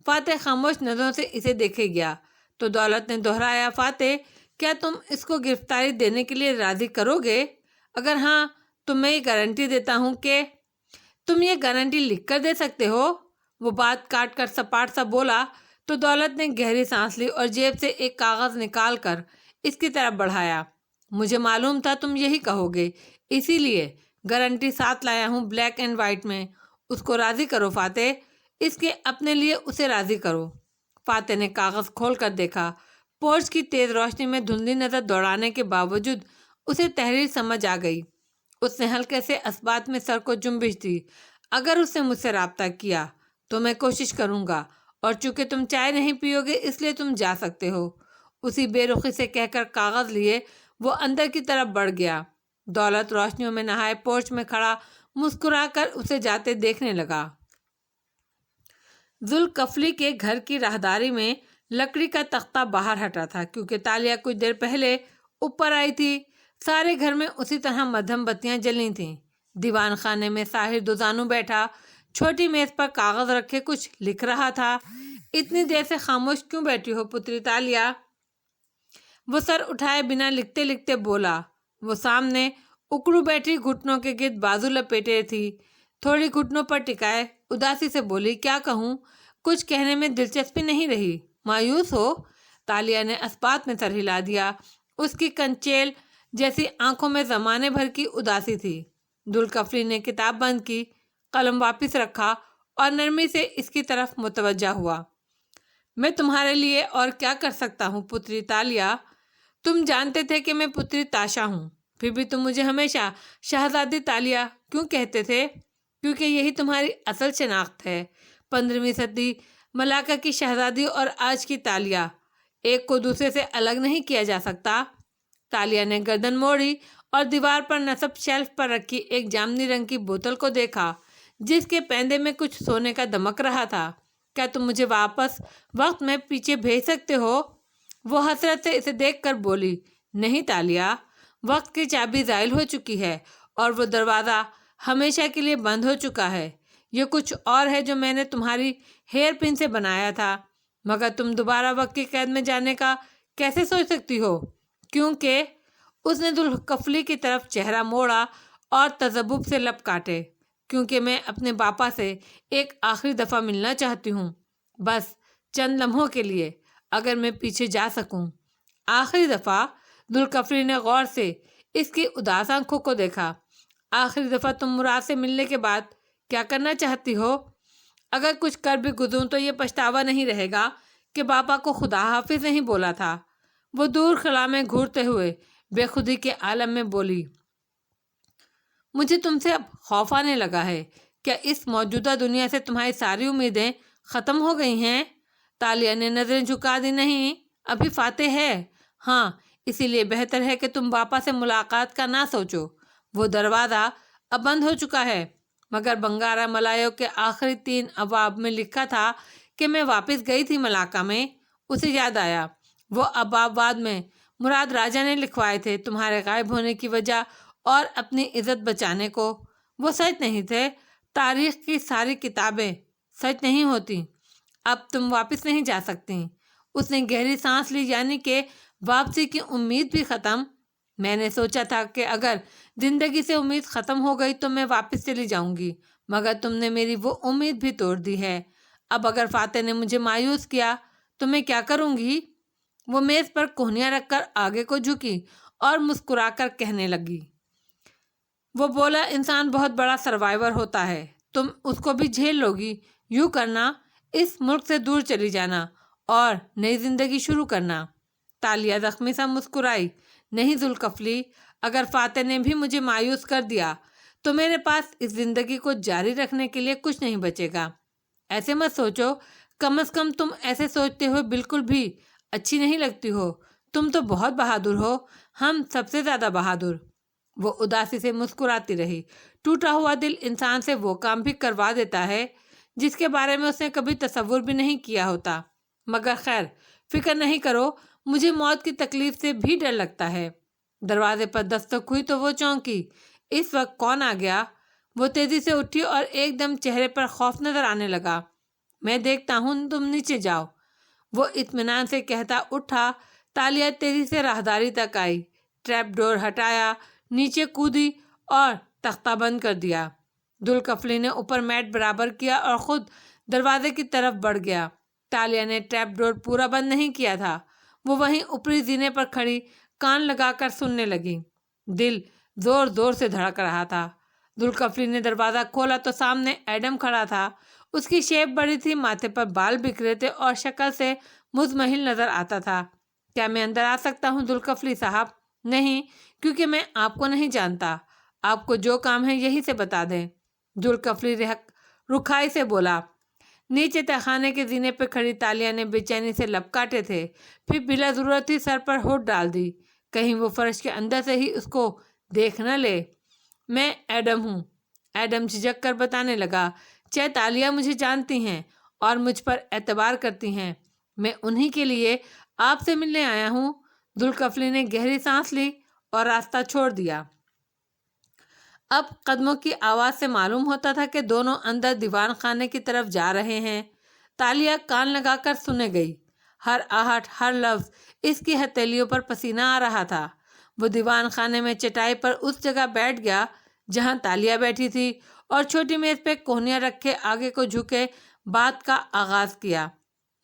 فاتح خاموش نظروں سے اسے دیکھے گیا تو دولت نے دہرایا، فاتح کیا تم اس کو گرفتاری دینے کے لیے راضی کرو گے؟ اگر ہاں تو میں یہ گارنٹی دیتا ہوں کہ تم یہ گارنٹی لکھ کر دے سکتے ہو؟ وہ بات کاٹ کر سپاٹ سا بولا تو دولت نے گہری سانس لی اور جیب سے ایک کاغذ نکال کر اس کی طرف بڑھایا۔ مجھے معلوم تھا تم یہی کہو گے، اسی لیے گارنٹی ساتھ لایا ہوں بلیک اینڈ وائٹ میں۔ اس کو راضی کرو فاتح، اس کے اپنے لیے اسے راضی کرو۔ فاتح نے کاغذ کھول کر دیکھا۔ پورچ کی تیز روشنی میں دھندلی نظر دوڑانے کے باوجود اسے تحریر سمجھ آ گئی۔ اس نے ہلکے سے اثبات میں سر کو جنبش دی، اگر اس نے مجھ سے رابطہ کیا تو میں کوشش کروں گا، اور چونکہ تم چائے نہیں پیو گے اس لیے تم جا سکتے ہو۔ اسی بے رخی سے کہہ کر کاغذ لیے وہ اندر کی طرف بڑھ گیا۔ دولت روشنیوں میں نہائے پورچ میں کھڑا مسکرا کر اسے جاتے دیکھنے لگا۔ ذوالکفلی کے گھر کی راہداری میں لکڑی کا تختہ باہر ہٹا تھا، کیونکہ تالیہ کچھ دیر پہلے اوپر آئی تھی۔ سارے گھر میں اسی طرح مدھم بتیاں جلی تھیں۔ دیوان خانے میں ساحر دوزانو بیٹھا، چھوٹی میز پر کاغذ رکھے کچھ لکھ رہا تھا۔ اتنی دیر سے خاموش کیوں بیٹھی ہو پتری تالیہ؟ وہ سر اٹھائے بنا لکھتے لکھتے بولا۔ وہ سامنے اکڑو بیٹھی گھٹنوں کے گرد بازو لپیٹے تھی، تھوڑی گھٹنوں پر ٹکائے اداسی سے بولی، کیا کہوں؟ کچھ کہنے میں دلچسپی نہیں رہی؟ مایوس ہو؟ تالیہ نے اسبات میں سر ہلا دیا۔ اس کی کنچیل جیسی آنکھوں میں زمانے بھر کی اداسی تھی۔ ذوالکفلی نے کتاب بند کی، قلم واپس رکھا اور نرمی سے اس کی طرف متوجہ ہوا۔ میں تمہارے لیے اور کیا کر سکتا ہوں پتری تالیہ؟ تم جانتے تھے کہ میں پتری تاشا ہوں، پھر بھی تم مجھے ہمیشہ شہزادی تالیہ کیوں کہتے تھے؟ کیونکہ یہی تمہاری اصل شناخت ہے۔ 15ویں صدی ملاکا کی شہزادی اور آج کی تالیہ، ایک کو دوسرے سے الگ نہیں کیا جا سکتا۔ تالیہ نے گردن موڑی اور دیوار پر نصب شیلف پر رکھی ایک جامنی رنگ کی بوتل کو دیکھا جس کے پیندے میں کچھ سونے کا دمک رہا تھا۔ کیا تم مجھے واپس وقت میں پیچھے بھیج سکتے ہو؟ وہ حسرت سے اسے دیکھ کر بولی، نہیں تالیہ، وقت کی چابی زائل ہو چکی ہے اور وہ دروازہ ہمیشہ کے لیے بند ہو چکا ہے۔ یہ کچھ اور ہے جو میں نے تمہاری ہیئر پن سے بنایا تھا، مگر تم دوبارہ وقت کی قید میں جانے کا کیسے سوچ سکتی ہو؟ کیونکہ اس نے ذوالکفلی کی طرف چہرہ موڑا اور تذبذب سے لب کاٹے، کیونکہ میں اپنے باپا سے ایک آخری دفعہ ملنا چاہتی ہوں، بس چند لمحوں کے لیے، اگر میں پیچھے جا سکوں۔ آخری دفعہ؟ ذوالکفلی نے غور سے اس کی اداس آنکھوں کو دیکھا۔ آخری دفعہ تم مراد سے ملنے کے بعد کیا کرنا چاہتی ہو؟ اگر کچھ کر بھی گزروں تو یہ پچھتاوا نہیں رہے گا کہ باپا کو خدا حافظ نہیں بولا تھا۔ وہ دور خلا میں گھورتے ہوئے بے خودی کے عالم میں بولی، مجھے تم سے اب خوف آنے لگا ہے۔ کیا اس موجودہ دنیا سے تمہاری ساری امیدیں ختم ہو گئی ہیں؟ تالیہ نے نظریں جھکا دی، نہیں، ابھی فاتح ہے۔ ہاں، اسی لیے بہتر ہے کہ تم باپا سے ملاقات کا نہ سوچو۔ وہ دروازہ اب بند ہو چکا ہے، مگر بنگارا ملایو کے آخری 3 ابواب میں لکھا تھا کہ میں واپس گئی تھی ملاکا میں۔ اسے یاد آیا، وہ ابواب بعد میں مراد راجہ نے لکھوائے تھے۔ تمہارے غائب ہونے کی وجہ اور اپنی عزت بچانے کو۔ وہ سچ نہیں تھے۔ تاریخ کی ساری کتابیں سچ نہیں ہوتی۔ اب تم واپس نہیں جا سکتی۔ اس نے گہری سانس لی، یعنی کہ واپسی کی امید بھی ختم۔ میں نے سوچا تھا کہ اگر زندگی سے امید ختم ہو گئی تو میں واپس چلی جاؤں گی، مگر تم نے میری وہ امید بھی توڑ دی ہے۔ اب اگر فاتح نے مجھے مایوس کیا تو میں کیا کروں گی؟ وہ میز پر کوہنیاں رکھ کر آگے کو جھکی اور مسکرا کر کہنے لگی۔ وہ بولا، انسان بہت بڑا سروائیور ہوتا ہے، تم اس کو بھی جھیل لو گی۔ یوں کرنا، اس ملک سے دور چلی جانا اور نئی زندگی شروع کرنا۔ تالیہ زخمی سا مسکرائی۔ نہیں ذوالکفلی، اگر فاتح نے بھی مجھے مایوس کر دیا تو میرے پاس اس زندگی کو جاری رکھنے کے لیے کچھ نہیں بچے گا۔ ایسے مت سوچو، کم از کم تم ایسے سوچتے ہوئے بالکل بھی اچھی نہیں لگتی ہو۔ تم تو بہت بہادر ہو، ہم سب سے زیادہ بہادر۔ وہ اداسی سے مسکراتی رہی۔ ٹوٹا ہوا دل انسان سے وہ کام بھی کروا دیتا ہے جس کے بارے میں اس نے کبھی تصور بھی نہیں کیا ہوتا۔ مگر خیر، فکر نہیں کرو، مجھے موت کی تکلیف سے بھی ڈر لگتا ہے۔ دروازے پر دستک ہوئی تو وہ چونکی۔ اس وقت کون آ گیا؟ وہ تیزی سے اٹھی اور ایک دم چہرے پر خوف نظر آنے لگا۔ میں دیکھتا ہوں، تم نیچے جاؤ، وہ اطمینان سے کہتا اٹھا۔ تالیہ تیزی سے راہداری تک آئی، ٹریپ ڈور ہٹایا، نیچے کودی اور تختہ بند کر دیا۔ ذوالکفلی نے اوپر میٹ برابر کیا اور خود دروازے کی طرف بڑھ گیا۔ تالیہ نے ٹریپ ڈور پورا بند نہیں کیا تھا۔ وہ وہیں اوپری زینے پر کھڑی کان لگا کر سننے لگی۔ دل زور زور سے دھڑک رہا تھا۔ ذوالکفلی نے دروازہ کھولا تو سامنے ایڈم کھڑا تھا۔ اس کی شیپ بڑی تھی، ماتھے پر بال بکھرے تھے اور شکل سے مزمحل نظر آتا تھا۔ کیا میں اندر آ سکتا ہوں ذوالکفلی صاحب؟ نہیں، کیونکہ میں آپ کو نہیں جانتا۔ آپ کو جو کام ہے یہی سے بتا دیں، ذوالکفلی رکھائی سے بولا۔ نیچے تہخانے کے زینے پہ کھڑی تالیہ نے بے چینی سے لب کاٹے تھے، پھر بلا ضرورت ہی سر پر ہوٹ ڈال دی، کہیں وہ فرش کے اندر سے ہی اس کو دیکھ نہ لے۔ میں ایڈم ہوں، ایڈم جھجک کر بتانے لگا۔ چہ تالیہ مجھے جانتی ہیں اور مجھ پر اعتبار کرتی ہیں، میں انہی کے لیے آپ سے ملنے آیا ہوں۔ ذوالکفلی نے گہری سانس لی اور راستہ چھوڑ دیا۔ اب قدموں کی آواز سے معلوم ہوتا تھا کہ دونوں اندر دیوان خانے کی طرف جا رہے ہیں۔ تالیہ کان لگا کر سنے گئی، ہر آہٹ، ہر لفظ، اس کی ہتھیلیوں پر پسینہ آ رہا تھا۔ وہ دیوان خانے میں چٹائی پر اس جگہ بیٹھ گیا جہاں تالیہ بیٹھی تھی اور چھوٹی میز پہ کوہنیاں رکھے آگے کو جھکے بات کا آغاز کیا۔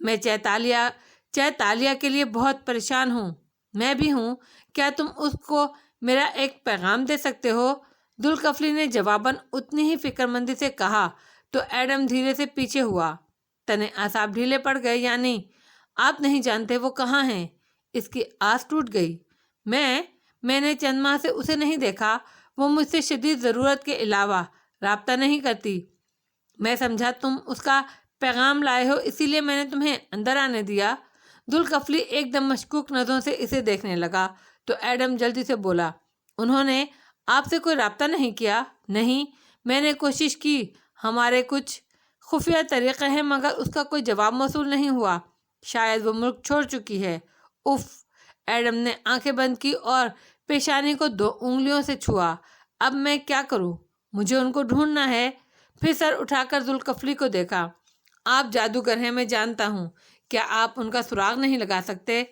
میں چہ تالیہ کے لیے بہت پریشان ہوں۔ میں بھی ہوں۔ کیا تم اس کو میرا ایک پیغام دے سکتے ہو؟ ذوالکفلی نے جواباً اتنی ہی فکر مندی سے کہا تو ایڈم دھیرے سے پیچھے ہوا۔ تنے اعصاب ڈھیلے پڑ گئے، یعنی آپ نہیں جانتے وہ کہاں ہیں؟ اس کی آس ٹوٹ گئی۔ میں نے چند ماہ سے اسے نہیں دیکھا۔ وہ مجھ سے شدید ضرورت کے علاوہ رابطہ نہیں کرتی۔ میں سمجھا تم اس کا پیغام لائے ہو، اسی لیے میں نے تمہیں اندر آنے دیا۔ ذوالکفلی ایک دم مشکوک نظروں سے اسے دیکھنے لگا تو ایڈم جلدی سے بولا، انہوں نے آپ سے کوئی رابطہ نہیں کیا؟ نہیں، میں نے کوشش کی، ہمارے کچھ خفیہ طریقے ہیں، مگر اس کا کوئی جواب موصول نہیں ہوا۔ شاید وہ ملک چھوڑ چکی ہے۔ اف! ایڈم نے آنکھیں بند کی اور پیشانی کو 2 انگلیوں سے چھوا۔ اب میں کیا کروں؟ مجھے ان کو ڈھونڈنا ہے۔ پھر سر اٹھا کر ذوالکفلی کو دیکھا۔ آپ جادوگر ہیں، میں جانتا ہوں۔ کیا آپ ان کا سراغ نہیں لگا سکتے؟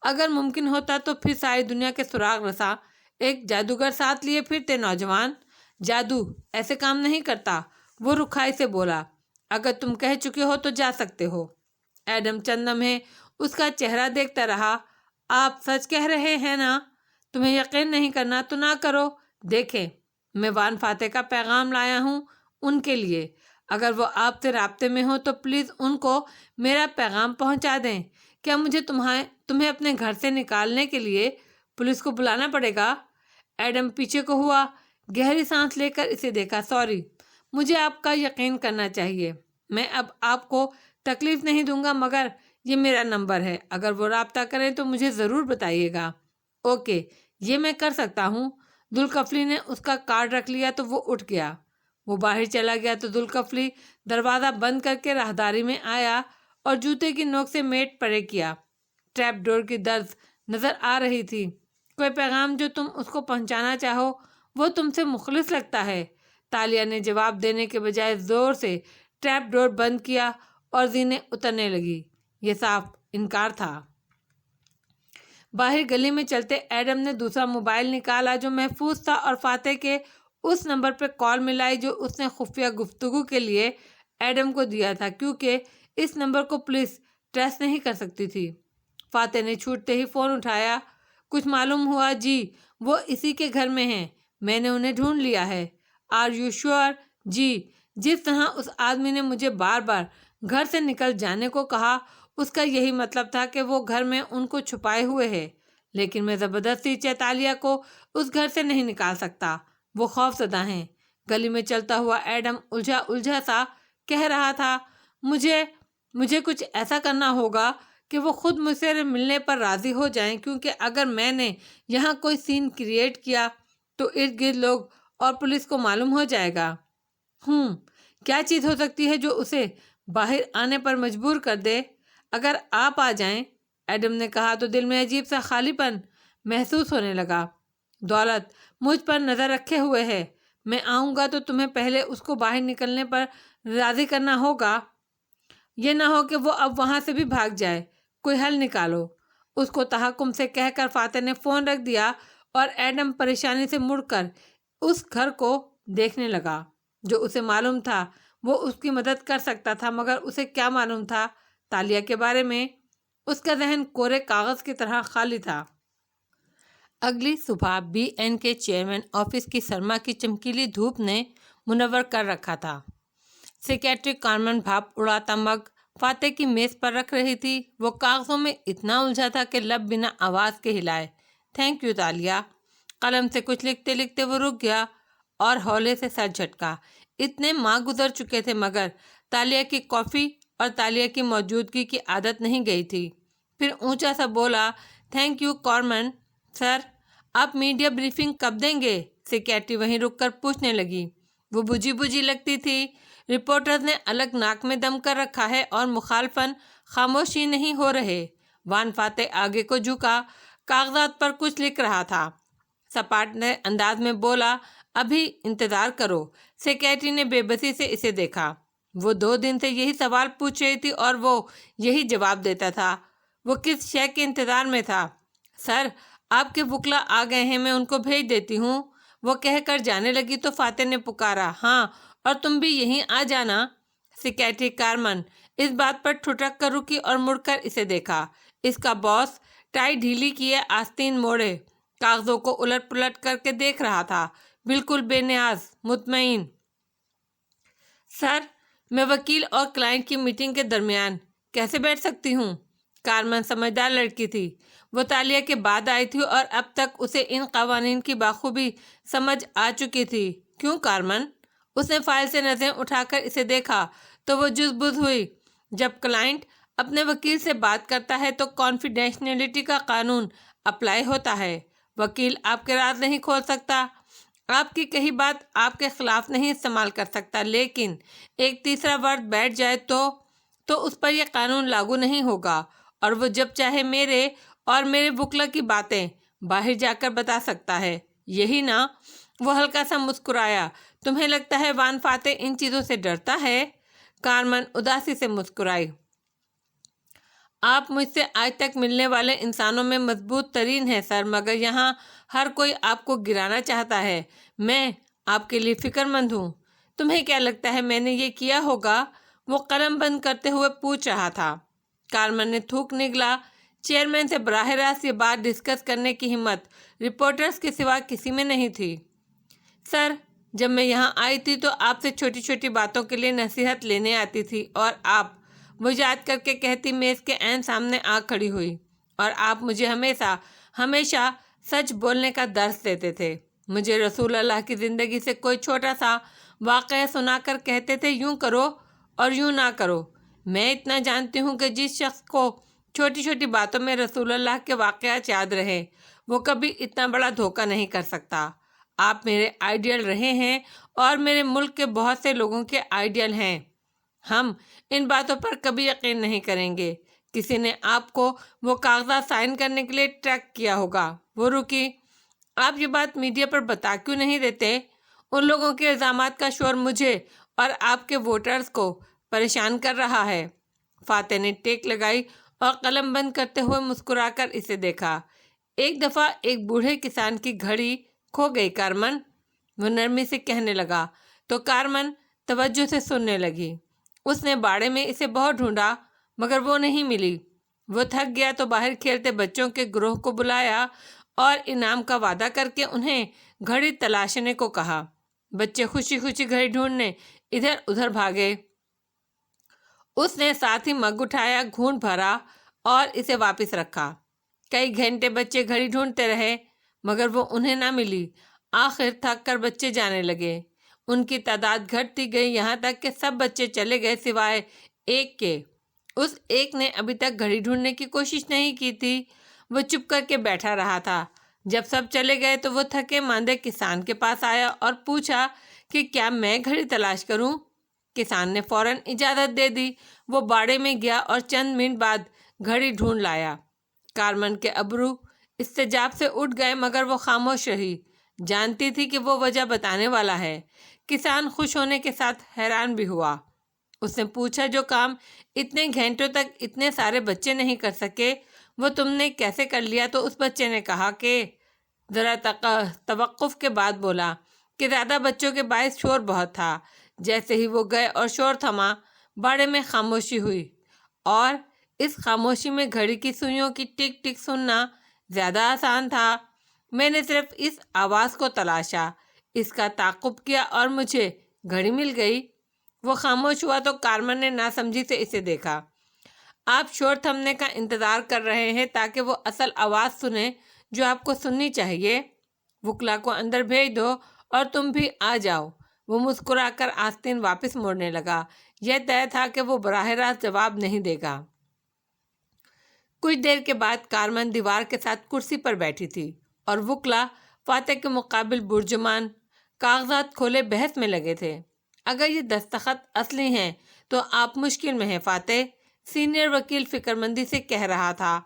اگر ممکن ہوتا تو پھر ساری دنیا کے سراغ رساں ایک جادوگر ساتھ لیے پھرتے نوجوان۔ جادو ایسے کام نہیں کرتا، وہ رکھائی سے بولا۔ اگر تم کہہ چکے ہو تو جا سکتے ہو۔ ایڈم چند لمحے اس کا چہرہ دیکھتا رہا۔ آپ سچ کہہ رہے ہیں نا؟ تمہیں یقین نہیں کرنا تو نہ کرو۔ دیکھیں، میں وان فاتح کا پیغام لایا ہوں ان کے لیے۔ اگر وہ آپ سے رابطے میں ہو تو پلیز ان کو میرا پیغام پہنچا دیں۔ کیا مجھے تمہیں اپنے گھر سے نکالنے کے لیے پولیس کو بلانا پڑے گا؟ ایڈم پیچھے کو ہوا، گہری سانس لے کر اسے دیکھا۔ سوری، مجھے آپ کا یقین کرنا چاہیے۔ میں اب آپ کو تکلیف نہیں دوں گا، مگر یہ میرا نمبر ہے، اگر وہ رابطہ کریں تو مجھے ضرور بتائیے گا۔ اوکے، یہ میں کر سکتا ہوں۔ ذوالکفلی نے اس کا کارڈ رکھ لیا تو وہ اٹھ گیا۔ وہ باہر چلا گیا تو ذوالکفلی دروازہ بند کر کے راہداری میں آیا اور جوتے کی نوک سے میٹ پرے کیا۔ ٹریپ ڈور کی درز نظر آ رہی تھی۔ کوئی پیغام جو تم اس کو پہنچانا چاہو؟ وہ تم سے مخلص لگتا ہے۔ تالیہ نے جواب دینے کے بجائے زور سے ٹریپ ڈور بند کیا اور زینیں اترنے لگی۔ یہ صاف انکار تھا۔ باہر گلی میں چلتے ایڈم نے دوسرا موبائل نکالا جو محفوظ تھا اور فاتح کے اس نمبر پہ کال ملائی جو اس نے خفیہ گفتگو کے لیے ایڈم کو دیا تھا، کیونکہ اس نمبر کو پولیس ٹریس نہیں کر سکتی تھی۔ فاتح نے چھوٹتے ہی فون اٹھایا۔ کچھ معلوم ہوا؟ جی، وہ اسی کے گھر میں ہیں، میں نے انہیں ڈھونڈ لیا ہے۔ Are you sure? جی، جس طرح اس آدمی نے مجھے بار بار گھر سے نکل جانے کو کہا، اس کا یہی مطلب تھا کہ وہ گھر میں ان کو چھپائے ہوئے ہے، لیکن میں زبردستی چیتالیہ کو اس گھر سے نہیں نکال سکتا، وہ خوف زدہ ہیں۔ گلی میں چلتا ہوا ایڈم الجھا سا کہہ رہا تھا، مجھے کچھ ایسا کرنا ہوگا کہ وہ خود مجھ سے ملنے پر راضی ہو جائیں، کیونکہ اگر میں نے یہاں کوئی سین کریٹ کیا تو ارد گرد لوگ اور پولیس کو معلوم ہو جائے گا۔ کیا چیز ہو سکتی ہے جو اسے باہر آنے پر مجبور کر دے؟ اگر آپ آ جائیں، ایڈم نے کہا تو دل میں عجیب سا خالی پن محسوس ہونے لگا۔ دولت مجھ پر نظر رکھے ہوئے ہے، میں آؤں گا تو تمہیں پہلے اس کو باہر نکلنے پر راضی کرنا ہوگا، یہ نہ ہو کہ وہ اب وہاں سے بھی بھاگ جائے۔ کوئی حل نکالو، اس کو تحکم سے کہہ کر فاتح نے فون رکھ دیا اور ایڈم پریشانی سے مڑ کر اس گھر کو دیکھنے لگا۔ جو اسے معلوم تھا وہ اس کی مدد کر سکتا تھا، مگر اسے کیا معلوم تھا تالیہ کے بارے میں؟ اس کا ذہن کورے کاغذ کی طرح خالی تھا۔ اگلی صبح بی این کے چیئرمین آفس کی سرما کی چمکیلی دھوپ نے منور کر رکھا تھا۔ سیکریٹری کارمن بھاپ اڑاتا مگ فاتح کی میز پر رکھ رہی تھی۔ وہ کاغذوں میں اتنا الجھا تھا کہ لب بنا آواز کے ہلائے۔ Thank you Taliya. قلم سے کچھ لکھتے لکھتے وہ رک گیا اور ہولے سے سر جھٹکا۔ اتنے ماہ گزر چکے تھے مگر تالیہ کی کافی اور تالیہ کی موجودگی کی عادت نہیں گئی تھی۔ پھر اونچا سا بولا، تھینک یو کارمن سر، آپ میڈیا بریفنگ کب دیں گے؟ سیکریٹری وہیں رک کر پوچھنے لگی۔ وہ بجھی لگتی تھی۔ رپورٹرز نے الگ ناک میں دم کر رکھا ہے اور مخالفن خاموشی نہیں ہو رہے۔ وان فاتح آگے کو جھکا، کاغذات پر کچھ لکھ رہا تھا۔ سپاٹ انداز میں بولا، ابھی انتظار کرو۔ سیکریٹری نے بے بسی سے اسے دیکھا۔ وہ 2 دن سے یہی سوال پوچھ رہی تھی اور وہ یہی جواب دیتا تھا۔ وہ کس شے کے انتظار میں تھا؟ سر، آپ کے وکلا آ گئے ہیں، میں ان کو بھیج دیتی ہوں، وہ کہہ کر جانے لگی تو فاتح نے پکارا، ہاں، اور تم بھی یہیں آ جانا۔ سیکریٹری کارمن اس بات پر ٹھٹک کر رکی اور مڑ کر اسے دیکھا۔ اس کا باس ٹائی ڈھیلی کیے آستین موڑے کاغذوں کو الٹ پلٹ کر کے دیکھ رہا تھا، بالکل بے نیاز، مطمئن۔ سر، میں وکیل اور کلائنٹ کی میٹنگ کے درمیان کیسے بیٹھ سکتی ہوں؟ کارمن سمجھدار لڑکی تھی۔ وہ تالیہ کے بعد آئی تھی اور اب تک اسے ان قوانین کی بخوبی سمجھ آ چکی تھی۔ کیوں کارمن؟ اس نے فائل سے نظریں اٹھا کر اسے دیکھا تو وہ جز بز ہوئی۔ جب کلائنٹ اپنے وکیل سے بات کرتا ہے تو کانفیڈینشیلٹی کا قانون اپلائی ہوتا ہے۔ وکیل آپ کے راز نہیں کھول سکتا، آپ کی کہی بات آپ کے خلاف نہیں استعمال کر سکتا، لیکن ایک تیسرا ورد بیٹھ جائے تو اس پر یہ قانون لاگو نہیں ہوگا، اور وہ جب چاہے میرے اور میرے وکلا کی باتیں باہر جا کر بتا سکتا ہے، یہی نا؟ وہ ہلکا سا مسکرایا۔ تمہیں لگتا ہے وان فاتح ان چیزوں سے ڈرتا ہے؟ کارمن اداسی سے مسکرائی۔ آپ مجھ سے آج تک ملنے والے انسانوں میں مضبوط ترین ہیں سر، مگر یہاں ہر کوئی آپ کو گرانا چاہتا ہے۔ میں آپ کے لیے فکر مند ہوں۔ تمہیں کیا لگتا ہے میں نے یہ کیا ہوگا؟ وہ قلم بند کرتے ہوئے پوچھ رہا تھا۔ کارمن نے تھوک نگلا۔ چیئرمین سے براہ راست یہ بات ڈسکس کرنے کی ہمت رپورٹرز کے سوا کسی میں نہیں تھی۔ سر، جب میں یہاں آئی تھی تو آپ سے چھوٹی چھوٹی باتوں کے لیے نصیحت لینے آتی تھی اور آپ، وہ یاد کر کے کہتی میز کے عین سامنے آ کھڑی ہوئی، اور آپ مجھے ہمیشہ سچ بولنے کا درس دیتے تھے۔ مجھے رسول اللہ کی زندگی سے کوئی چھوٹا سا واقعہ سنا کر کہتے تھے یوں کرو اور یوں نہ کرو۔ میں اتنا جانتی ہوں کہ جس شخص کو چھوٹی چھوٹی باتوں میں رسول اللہ کے واقعات یاد رہے وہ کبھی اتنا بڑا دھوکہ نہیں کر سکتا۔ آپ میرے آئیڈیل رہے ہیں اور میرے ملک کے بہت سے لوگوں کے آئیڈیل ہیں۔ ہم ان باتوں پر کبھی یقین نہیں کریں گے۔ کسی نے آپ کو وہ کاغذات سائن کرنے کے لیے ٹریک کیا ہوگا۔ وہ رکی۔ آپ یہ بات میڈیا پر بتا کیوں نہیں دیتے؟ ان لوگوں کے الزامات کا شور مجھے اور آپ کے ووٹرز کو پریشان کر رہا ہے۔ فاتح نے ٹیک لگائی اور قلم بند کرتے ہوئے مسکرا کر اسے دیکھا۔ ایک دفعہ ایک بوڑھے کسان کی گھڑی کھو گئی کارمن، وہ نرمی سے کہنے لگا، تو کارمن توجہ سے سننے لگی۔ اس نے باڑے میں اسے بہت ڈھونڈا مگر وہ نہیں ملی۔ وہ تھک گیا تو باہر کھیلتے بچوں کے گروہ کو بلایا اور انعام کا وعدہ کر کے انہیں گھڑی تلاشنے کو کہا۔ بچے خوشی خوشی گھڑی ڈھونڈنے ادھر ادھر بھاگے۔ اس نے ساتھ ہی مگ اٹھایا، گھونٹ بھرا اور اسے واپس رکھا۔ کئی گھنٹے بچے گھڑی ڈھونڈتے رہے مگر وہ انہیں نہ ملی۔ آخر تھک کر بچے جانے لگے۔ ان کی تعداد گھٹتی گئی، یہاں تک کہ سب بچے چلے گئے سوائے ایک کے۔ اس ایک نے ابھی تک گھڑی ڈھونڈنے کی کوشش نہیں کی تھی، وہ چپ کر کے بیٹھا رہا تھا۔ جب سب چلے گئے تو وہ تھکے ماندے کسان کے پاس آیا اور پوچھا کہ کیا میں گھڑی تلاش کروں؟ کسان نے فوراً اجازت دے دی۔ وہ باڑے میں گیا اور چند منٹ بعد گھڑی ڈھونڈ لایا۔ کارمن کے ابرو استجاب سے اٹھ گئے مگر وہ خاموش رہی، جانتی تھی کہ وہ وجہ بتانے والا ہے۔ کسان خوش ہونے کے ساتھ حیران بھی ہوا۔ اس نے پوچھا، جو کام اتنے گھنٹوں تک اتنے سارے بچے نہیں کر سکے وہ تم نے کیسے کر لیا؟ تو اس بچے نے کہا کہ ذرا توقف کے بعد بولا کہ زیادہ بچوں کے باعث شور بہت تھا۔ جیسے ہی وہ گئے اور شور تھما، باڑے میں خاموشی ہوئی، اور اس خاموشی میں گھڑی کی سوئیوں کی ٹک ٹک سننا زیادہ آسان تھا۔ میں نے صرف اس آواز کو تلاشا، اس کا تعاقب کیا اور مجھے گھڑی مل گئی۔ وہ خاموش ہوا تو کارمن نے ناسمجھی سے اسے دیکھا۔ آپ شور تھمنے کا انتظار کر رہے ہیں تاکہ وہ اصل آواز سنیں جو آپ کو سننی چاہیے؟ وکلا کو اندر بھیج دو اور تم بھی آ جاؤ۔ وہ مسکرا کر آستین واپس موڑنے لگا۔ یہ طے تھا کہ وہ براہ راست جواب نہیں دے گا۔ کچھ دیر کے بعد کارمن دیوار کے ساتھ کرسی پر بیٹھی تھی اور وکلا فاتح کے مقابل برجمان کاغذات کھولے بحث میں لگے تھے۔ اگر یہ دستخط اصلی ہیں تو آپ مشکل میں ہیں فاتح، سینئر وکیل فکر مندی سے کہہ رہا تھا۔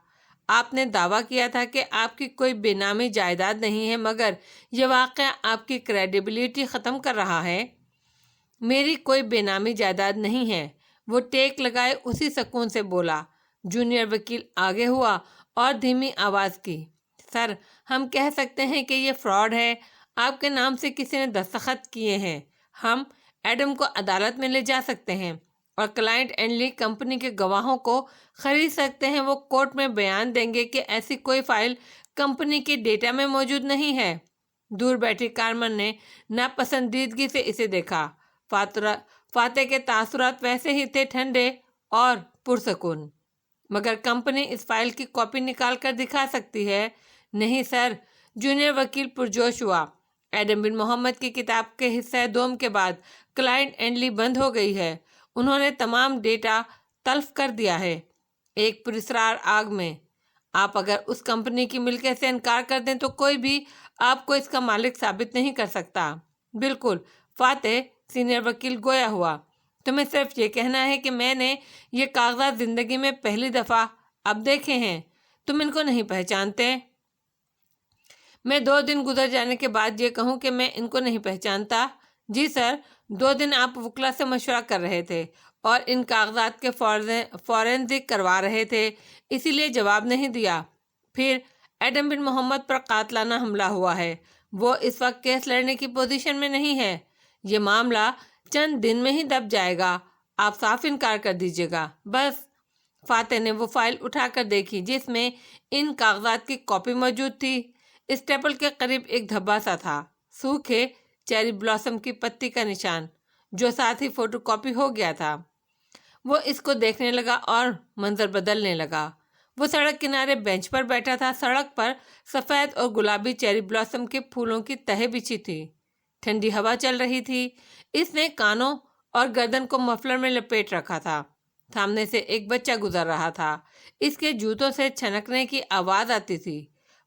آپ نے دعویٰ کیا تھا کہ آپ کی کوئی بے نامی جائیداد نہیں ہے مگر یہ واقعہ آپ کی کریڈیبلٹی ختم کر رہا ہے۔ میری کوئی بے نامی جائیداد نہیں ہے، وہ ٹیک لگائے اسی سکون سے بولا۔ جونیئر وکیل آگے ہوا اور دھیمی آواز کی، سر ہم کہہ سکتے ہیں کہ یہ فراڈ ہے، آپ کے نام سے کسی نے دستخط کیے ہیں۔ ہم ایڈم کو عدالت میں لے جا سکتے ہیں اور کلائنٹ اینڈلی کمپنی کے گواہوں کو خرید سکتے ہیں۔ وہ کورٹ میں بیان دیں گے کہ ایسی کوئی فائل کمپنی کے ڈیٹا میں موجود نہیں ہے۔ دور بیٹھی کارمن نے ناپسندیدگی سے اسے دیکھا۔ فاتح کے تاثرات ویسے ہی تھے، ٹھنڈے اور پرسکون۔ مگر کمپنی اس فائل کی کاپی نکال کر دکھا سکتی ہے۔ نہیں سر، جونیئر وکیل پرجوش ہوا۔ ایڈم بن محمد کی کتاب کے حصہ دوم کے بعد کلائنٹ اینڈلی بند ہو گئی ہے۔ انہوں نے تمام ڈیٹا تلف کر دیا ہے ایک پراسرار آگ میں۔ آپ اگر اس کمپنی کی ملکیت سے انکار کر دیں تو کوئی بھی آپ کو اس کا مالک ثابت نہیں کر سکتا۔ بالکل فاتح، سینئر وکیل گویا ہوا، تمہیں صرف یہ کہنا ہے کہ میں نے یہ کاغذات زندگی میں پہلی دفعہ اب دیکھے ہیں، تم ان کو نہیں پہچانتے؟ میں 2 دن گزر جانے کے بعد یہ کہوں کہ میں ان کو نہیں پہچانتا؟ جی سر، 2 دن آپ وکلا سے مشورہ کر رہے تھے اور ان کاغذات کے فورینزک کروا رہے تھے، اسی لیے جواب نہیں دیا۔ پھر ایڈم بن محمد پر قاتلانہ حملہ ہوا ہے۔ وہ اس وقت کیس لڑنے کی پوزیشن میں نہیں ہے۔ یہ معاملہ چند دن میں ہی دب جائے گا۔ آپ صاف انکار کر دیجیے گا بس۔ فاتح نے وہ فائل اٹھا کر دیکھی جس میں ان کاغذات کی کاپی موجود تھی۔ اسٹیپل کے قریب ایک دھبا سا تھا، سوکھے چیری بلاسم کی پتی کا نشان، جو ساتھ ہی فوٹو کاپی ہو گیا تھا۔ وہ اس کو دیکھنے لگا اور منظر بدلنے لگا۔ وہ سڑک کنارے بینچ پر بیٹھا تھا۔ سڑک پر سفید اور گلابی چیری بلاسم کے پھولوں کی تہیں بچھی تھی۔ ٹھنڈی ہوا چل رہی تھی۔ اس نے کانوں اور گردن کو مفلر میں لپیٹ رکھا تھا۔ سامنے سے ایک بچہ گزر رہا تھا، اس کے جوتوں سے چھنکنے کی آواز آتی تھی۔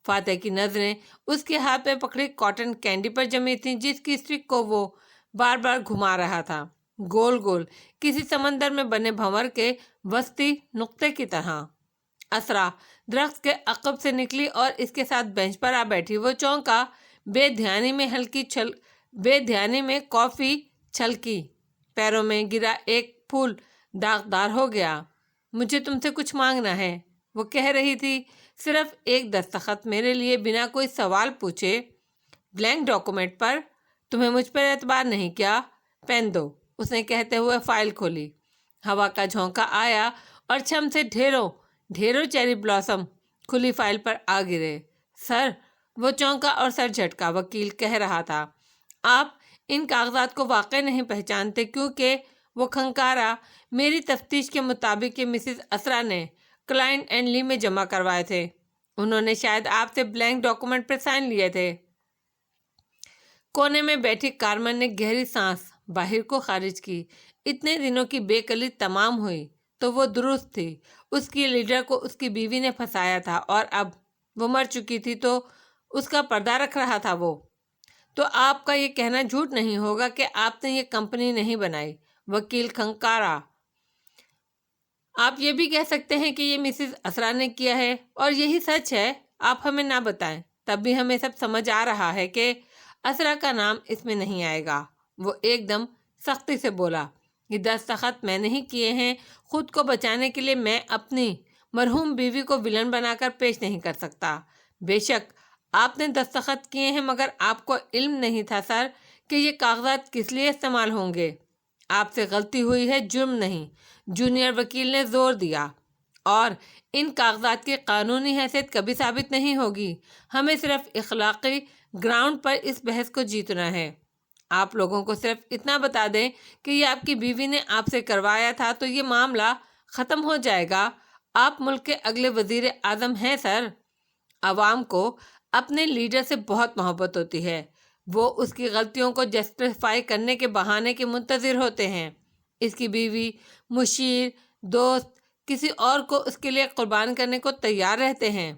فاتح کی نظریں اس کے ہاتھ میں پکڑی کاٹن کینڈی پر جمی تھیں جس کی اسٹک کو وہ بار بار گھما رہا تھا، گول گول، کسی سمندر میں بنے بھنور کے وسطی نقطے کی طرح۔ اسرا درخت کے عقب سے نکلی اور اس کے ساتھ بینچ پر آ بیٹھی۔ وہ چونکا، بے دھیانی میں کافی چھلکی، پیروں میں گرا ایک پھول داغدار ہو گیا۔ مجھے تم سے کچھ مانگنا ہے، وہ کہہ رہی تھی، صرف ایک دستخط میرے لیے بنا کوئی سوال پوچھے بلینک ڈاکومنٹ پر۔ تمہیں مجھ پر اعتبار نہیں کیا؟ پین دو، اس نے کہتے ہوئے فائل کھولی۔ ہوا کا جھونکا آیا اور چھم سے ڈھیروں چیری بلاسم کھلی فائل پر آ گرے۔ سر، وہ چونکا اور سر جھٹکا۔ وکیل کہہ رہا تھا، آپ ان کاغذات کو واقعی نہیں پہچانتے کیونکہ وہ کھنکارا میری تفتیش کے مطابق یہ مسز اسرا نے کلائنٹ اینڈ لی میں جمع کروائے تھے۔ انہوں نے شاید آپ سے بلینک ڈاکومنٹ پر سائن لیے تھے۔ کونے میں بیٹھی کارمن نے گہری سانس باہر کو خارج کی۔ اتنے دنوں کی بے قلی تمام ہوئی تو وہ درست تھی۔ اس کی لیڈر کو اس کی بیوی نے پھنسایا تھا اور اب وہ مر چکی تھی تو اس کا پردہ رکھ رہا تھا وہ۔ تو آپ کا یہ کہنا جھوٹ نہیں ہوگا کہ آپ نے یہ کمپنی نہیں بنائی؟ وکیل کھنکارا۔ آپ یہ بھی کہہ سکتے ہیں کہ یہ مسز اسرا نے کیا ہے، اور یہی سچ ہے۔ آپ ہمیں نہ بتائیں تب بھی ہمیں سب سمجھ آ رہا ہے کہ اسرا کا نام اس میں نہیں آئے گا۔ وہ ایک دم سختی سے بولا، یہ دستخط میں نہیں کیے ہیں۔ خود کو بچانے کے لیے میں اپنی مرحوم بیوی کو ولن بنا کر پیش نہیں کر سکتا۔ بے شک آپ نے دستخط کیے ہیں، مگر آپ کو علم نہیں تھا سر کہ یہ کاغذات کس لیے استعمال ہوں گے۔ آپ سے غلطی ہوئی ہے، جرم نہیں، جونیئر وکیل نے زور دیا، اور ان کاغذات کی قانونی حیثیت کبھی ثابت نہیں ہوگی۔ ہمیں صرف اخلاقی گراؤنڈ پر اس بحث کو جیتنا ہے۔ آپ لوگوں کو صرف اتنا بتا دیں کہ یہ آپ کی بیوی نے آپ سے کروایا تھا تو یہ معاملہ ختم ہو جائے گا۔ آپ ملک کے اگلے وزیر اعظم ہیں سر۔ عوام کو اپنے لیڈر سے بہت محبت ہوتی ہے، وہ اس کی غلطیوں کو جسٹیفائی کرنے کے بہانے کے منتظر ہوتے ہیں۔ اس کی بیوی، مشیر، دوست، کسی اور کو اس کے لیے قربان کرنے کو تیار رہتے ہیں۔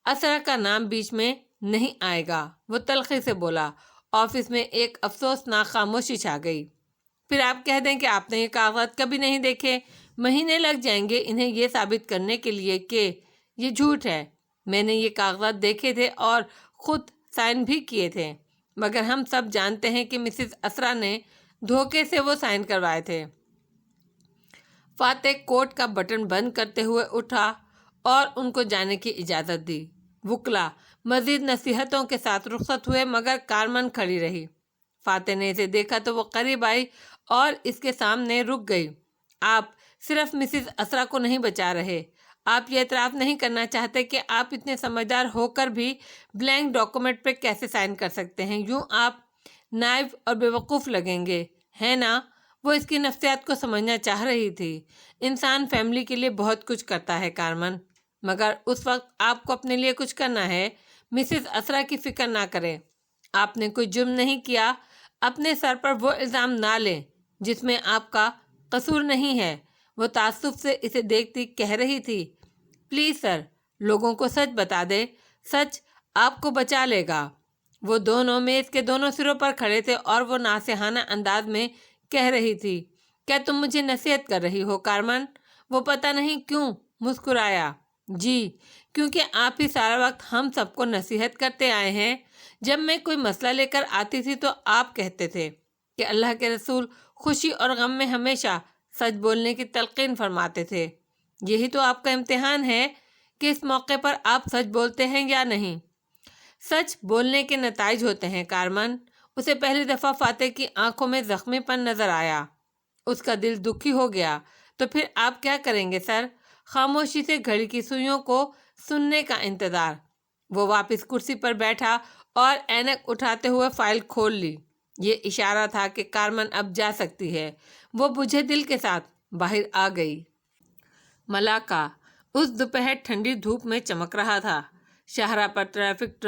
اسرا کا نام بیچ میں نہیں آئے گا، وہ تلخی سے بولا۔ آفس میں ایک افسوسناک خاموشی چھا گئی۔ پھر آپ کہہ دیں کہ آپ نے یہ کاغذات کبھی نہیں دیکھے۔ مہینے لگ جائیں گے انہیں یہ ثابت کرنے کے لیے کہ یہ جھوٹ ہے۔ میں نے یہ کاغذات دیکھے تھے اور خود سائن بھی کیے تھے، مگر ہم سب جانتے ہیں کہ مسز اسرا نے دھوکے سے وہ سائن کروائے تھے۔ فاتح کوٹ کا بٹن بند کرتے ہوئے اٹھا اور ان کو جانے کی اجازت دی۔ وکلا مزید نصیحتوں کے ساتھ رخصت ہوئے، مگر کارمن کھڑی رہی۔ فاتح نے اسے دیکھا تو وہ قریب آئی اور اس کے سامنے رک گئی۔ آپ صرف مسز اسرا کو نہیں بچا رہے، آپ یہ اعتراف نہیں کرنا چاہتے کہ آپ اتنے سمجھدار ہو کر بھی بلینک ڈاکومنٹ پہ کیسے سائن کر سکتے ہیں؟ یوں آپ نائب اور بیوقوف لگیں گے، ہے نا؟ وہ اس کی نفسیات کو سمجھنا چاہ رہی تھی۔ انسان فیملی کے لیے بہت کچھ کرتا ہے کارمن، مگر اس وقت آپ کو اپنے لیے کچھ کرنا ہے۔ مسز اسرا کی فکر نہ کریں، آپ نے کوئی جرم نہیں کیا۔ اپنے سر پر وہ الزام نہ لیں جس میں آپ کا قصور نہیں ہے۔ وہ تعصب سے اسے دیکھتی کہہ رہی تھی، پلیز سر، لوگوں کو سچ بتا دے، سچ آپ کو بچا لے گا۔ وہ دونوں میز کے دونوں سروں پر کھڑے تھے اور وہ ناصحانہ انداز میں کہہ رہی تھی، کیا تم مجھے نصیحت کر رہی ہو کارمن؟ وہ پتہ نہیں کیوں مسکرایا۔ جی، کیونکہ آپ ہی سارا وقت ہم سب کو نصیحت کرتے آئے ہیں۔ جب میں کوئی مسئلہ لے کر آتی تھی تو آپ کہتے تھے کہ اللہ کے رسول خوشی اور غم میں ہمیشہ سچ بولنے کی تلقین فرماتے تھے۔ یہی تو آپ کا امتحان ہے کہ اس موقع پر آپ سچ بولتے ہیں یا نہیں۔ سچ بولنے کے نتائج ہوتے ہیں کارمن۔ اسے پہلی دفعہ فاتح کی آنکھوں میں زخمی پن نظر آیا۔ اس کا دل دکھی ہو گیا۔ تو پھر آپ کیا کریں گے سر؟ خاموشی سے گھڑی کی سوئیوں کو سننے کا انتظار۔ وہ واپس کرسی پر بیٹھا اور اینک اٹھاتے ہوئے فائل کھول لی۔ یہ اشارہ تھا کہ کارمن اب جا سکتی ہے۔ وہ بجھے دل کے ساتھ باہر آ گئی۔ ملاقہ اس دوپہر ٹھنڈی دھوپ میں چمک رہا تھا۔ شاہراہ پر ٹریفک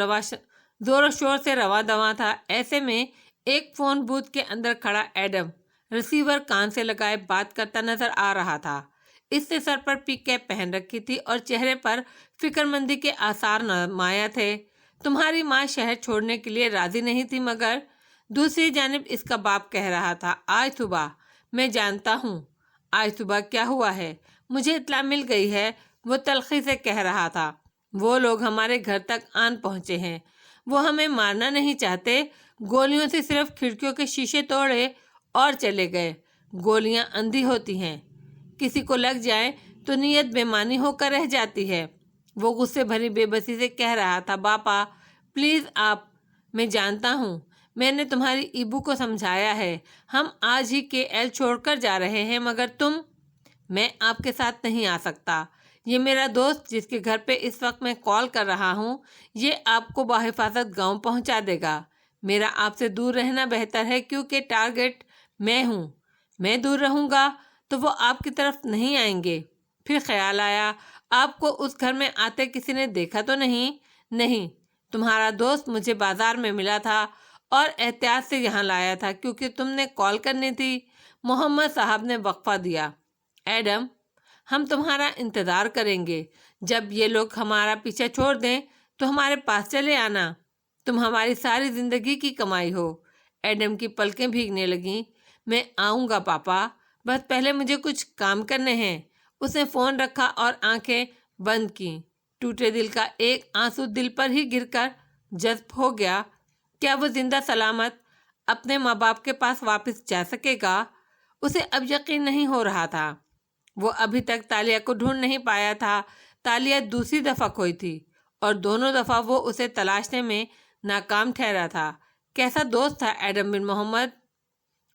زور و شور سے رواں دواں تھا۔ ایسے میں ایک فون بوتھ کے اندر کھڑا ایڈم ریسیور کان سے لگائے بات کرتا نظر آ رہا تھا۔ اس نے سر پر پی کیپ پہن رکھی تھی اور چہرے پر فکر مندی کے آثار نمایاں تھے۔ تمہاری ماں شہر چھوڑنے کے لیے راضی نہیں تھی، مگر دوسری جانب اس کا باپ کہہ رہا تھا، آج صبح میں جانتا ہوں آج صبح کیا ہوا ہے۔ مجھے اطلاع مل گئی ہے وہ تلخی سے کہہ رہا تھا۔ وہ لوگ ہمارے گھر تک آن پہنچے ہیں، وہ ہمیں مارنا نہیں چاہتے، گولیوں سے صرف کھڑکیوں کے شیشے توڑے اور چلے گئے۔ گولیاں اندھی ہوتی ہیں، کسی کو لگ جائے تو نیت بے معنی ہو کر رہ جاتی ہے۔ وہ غصے بھری بے بسی سے کہہ رہا تھا، باپا پلیز آپ، میں جانتا ہوں، میں نے تمہاری ایبو کو سمجھایا ہے، ہم آج ہی KL چھوڑ کر جا رہے ہیں، مگر تم، میں آپ کے ساتھ نہیں آ سکتا۔ یہ میرا دوست جس کے گھر پہ اس وقت میں کال کر رہا ہوں، یہ آپ کو بحفاظت گاؤں پہنچا دے گا۔ میرا آپ سے دور رہنا بہتر ہے کیونکہ ٹارگٹ میں ہوں، میں دور رہوں گا تو وہ آپ کی طرف نہیں آئیں گے۔ پھر خیال آیا، آپ کو اس گھر میں آتے کسی نے دیکھا تو نہیں؟ نہیں، تمہارا دوست مجھے بازار میں ملا تھا اور احتیاط سے یہاں لایا تھا کیونکہ تم نے کال کرنی تھی۔ محمد صاحب نے وقفہ دیا، ایڈم، ہم تمہارا انتظار کریں گے، جب یہ لوگ ہمارا پیچھا چھوڑ دیں تو ہمارے پاس چلے آنا، تم ہماری ساری زندگی کی کمائی ہو۔ ایڈم کی پلکیں بھیگنے لگیں۔ میں آؤں گا پاپا، بس پہلے مجھے کچھ کام کرنے ہیں۔ اس نے فون رکھا اور آنکھیں بند کیں۔ ٹوٹے دل کا ایک آنسو دل پر ہی گر کر جذب ہو گیا۔ کیا وہ زندہ سلامت اپنے ماں باپ کے پاس واپس جا سکے گا؟ اسے اب یقین نہیں ہو رہا تھا۔ وہ ابھی تک تالیہ کو ڈھونڈ نہیں پایا تھا۔ تالیہ دوسری دفعہ کھوئی تھی اور دونوں دفعہ وہ اسے تلاشنے میں ناکام ٹھہرا تھا۔ کیسا دوست تھا ایڈم بن محمد!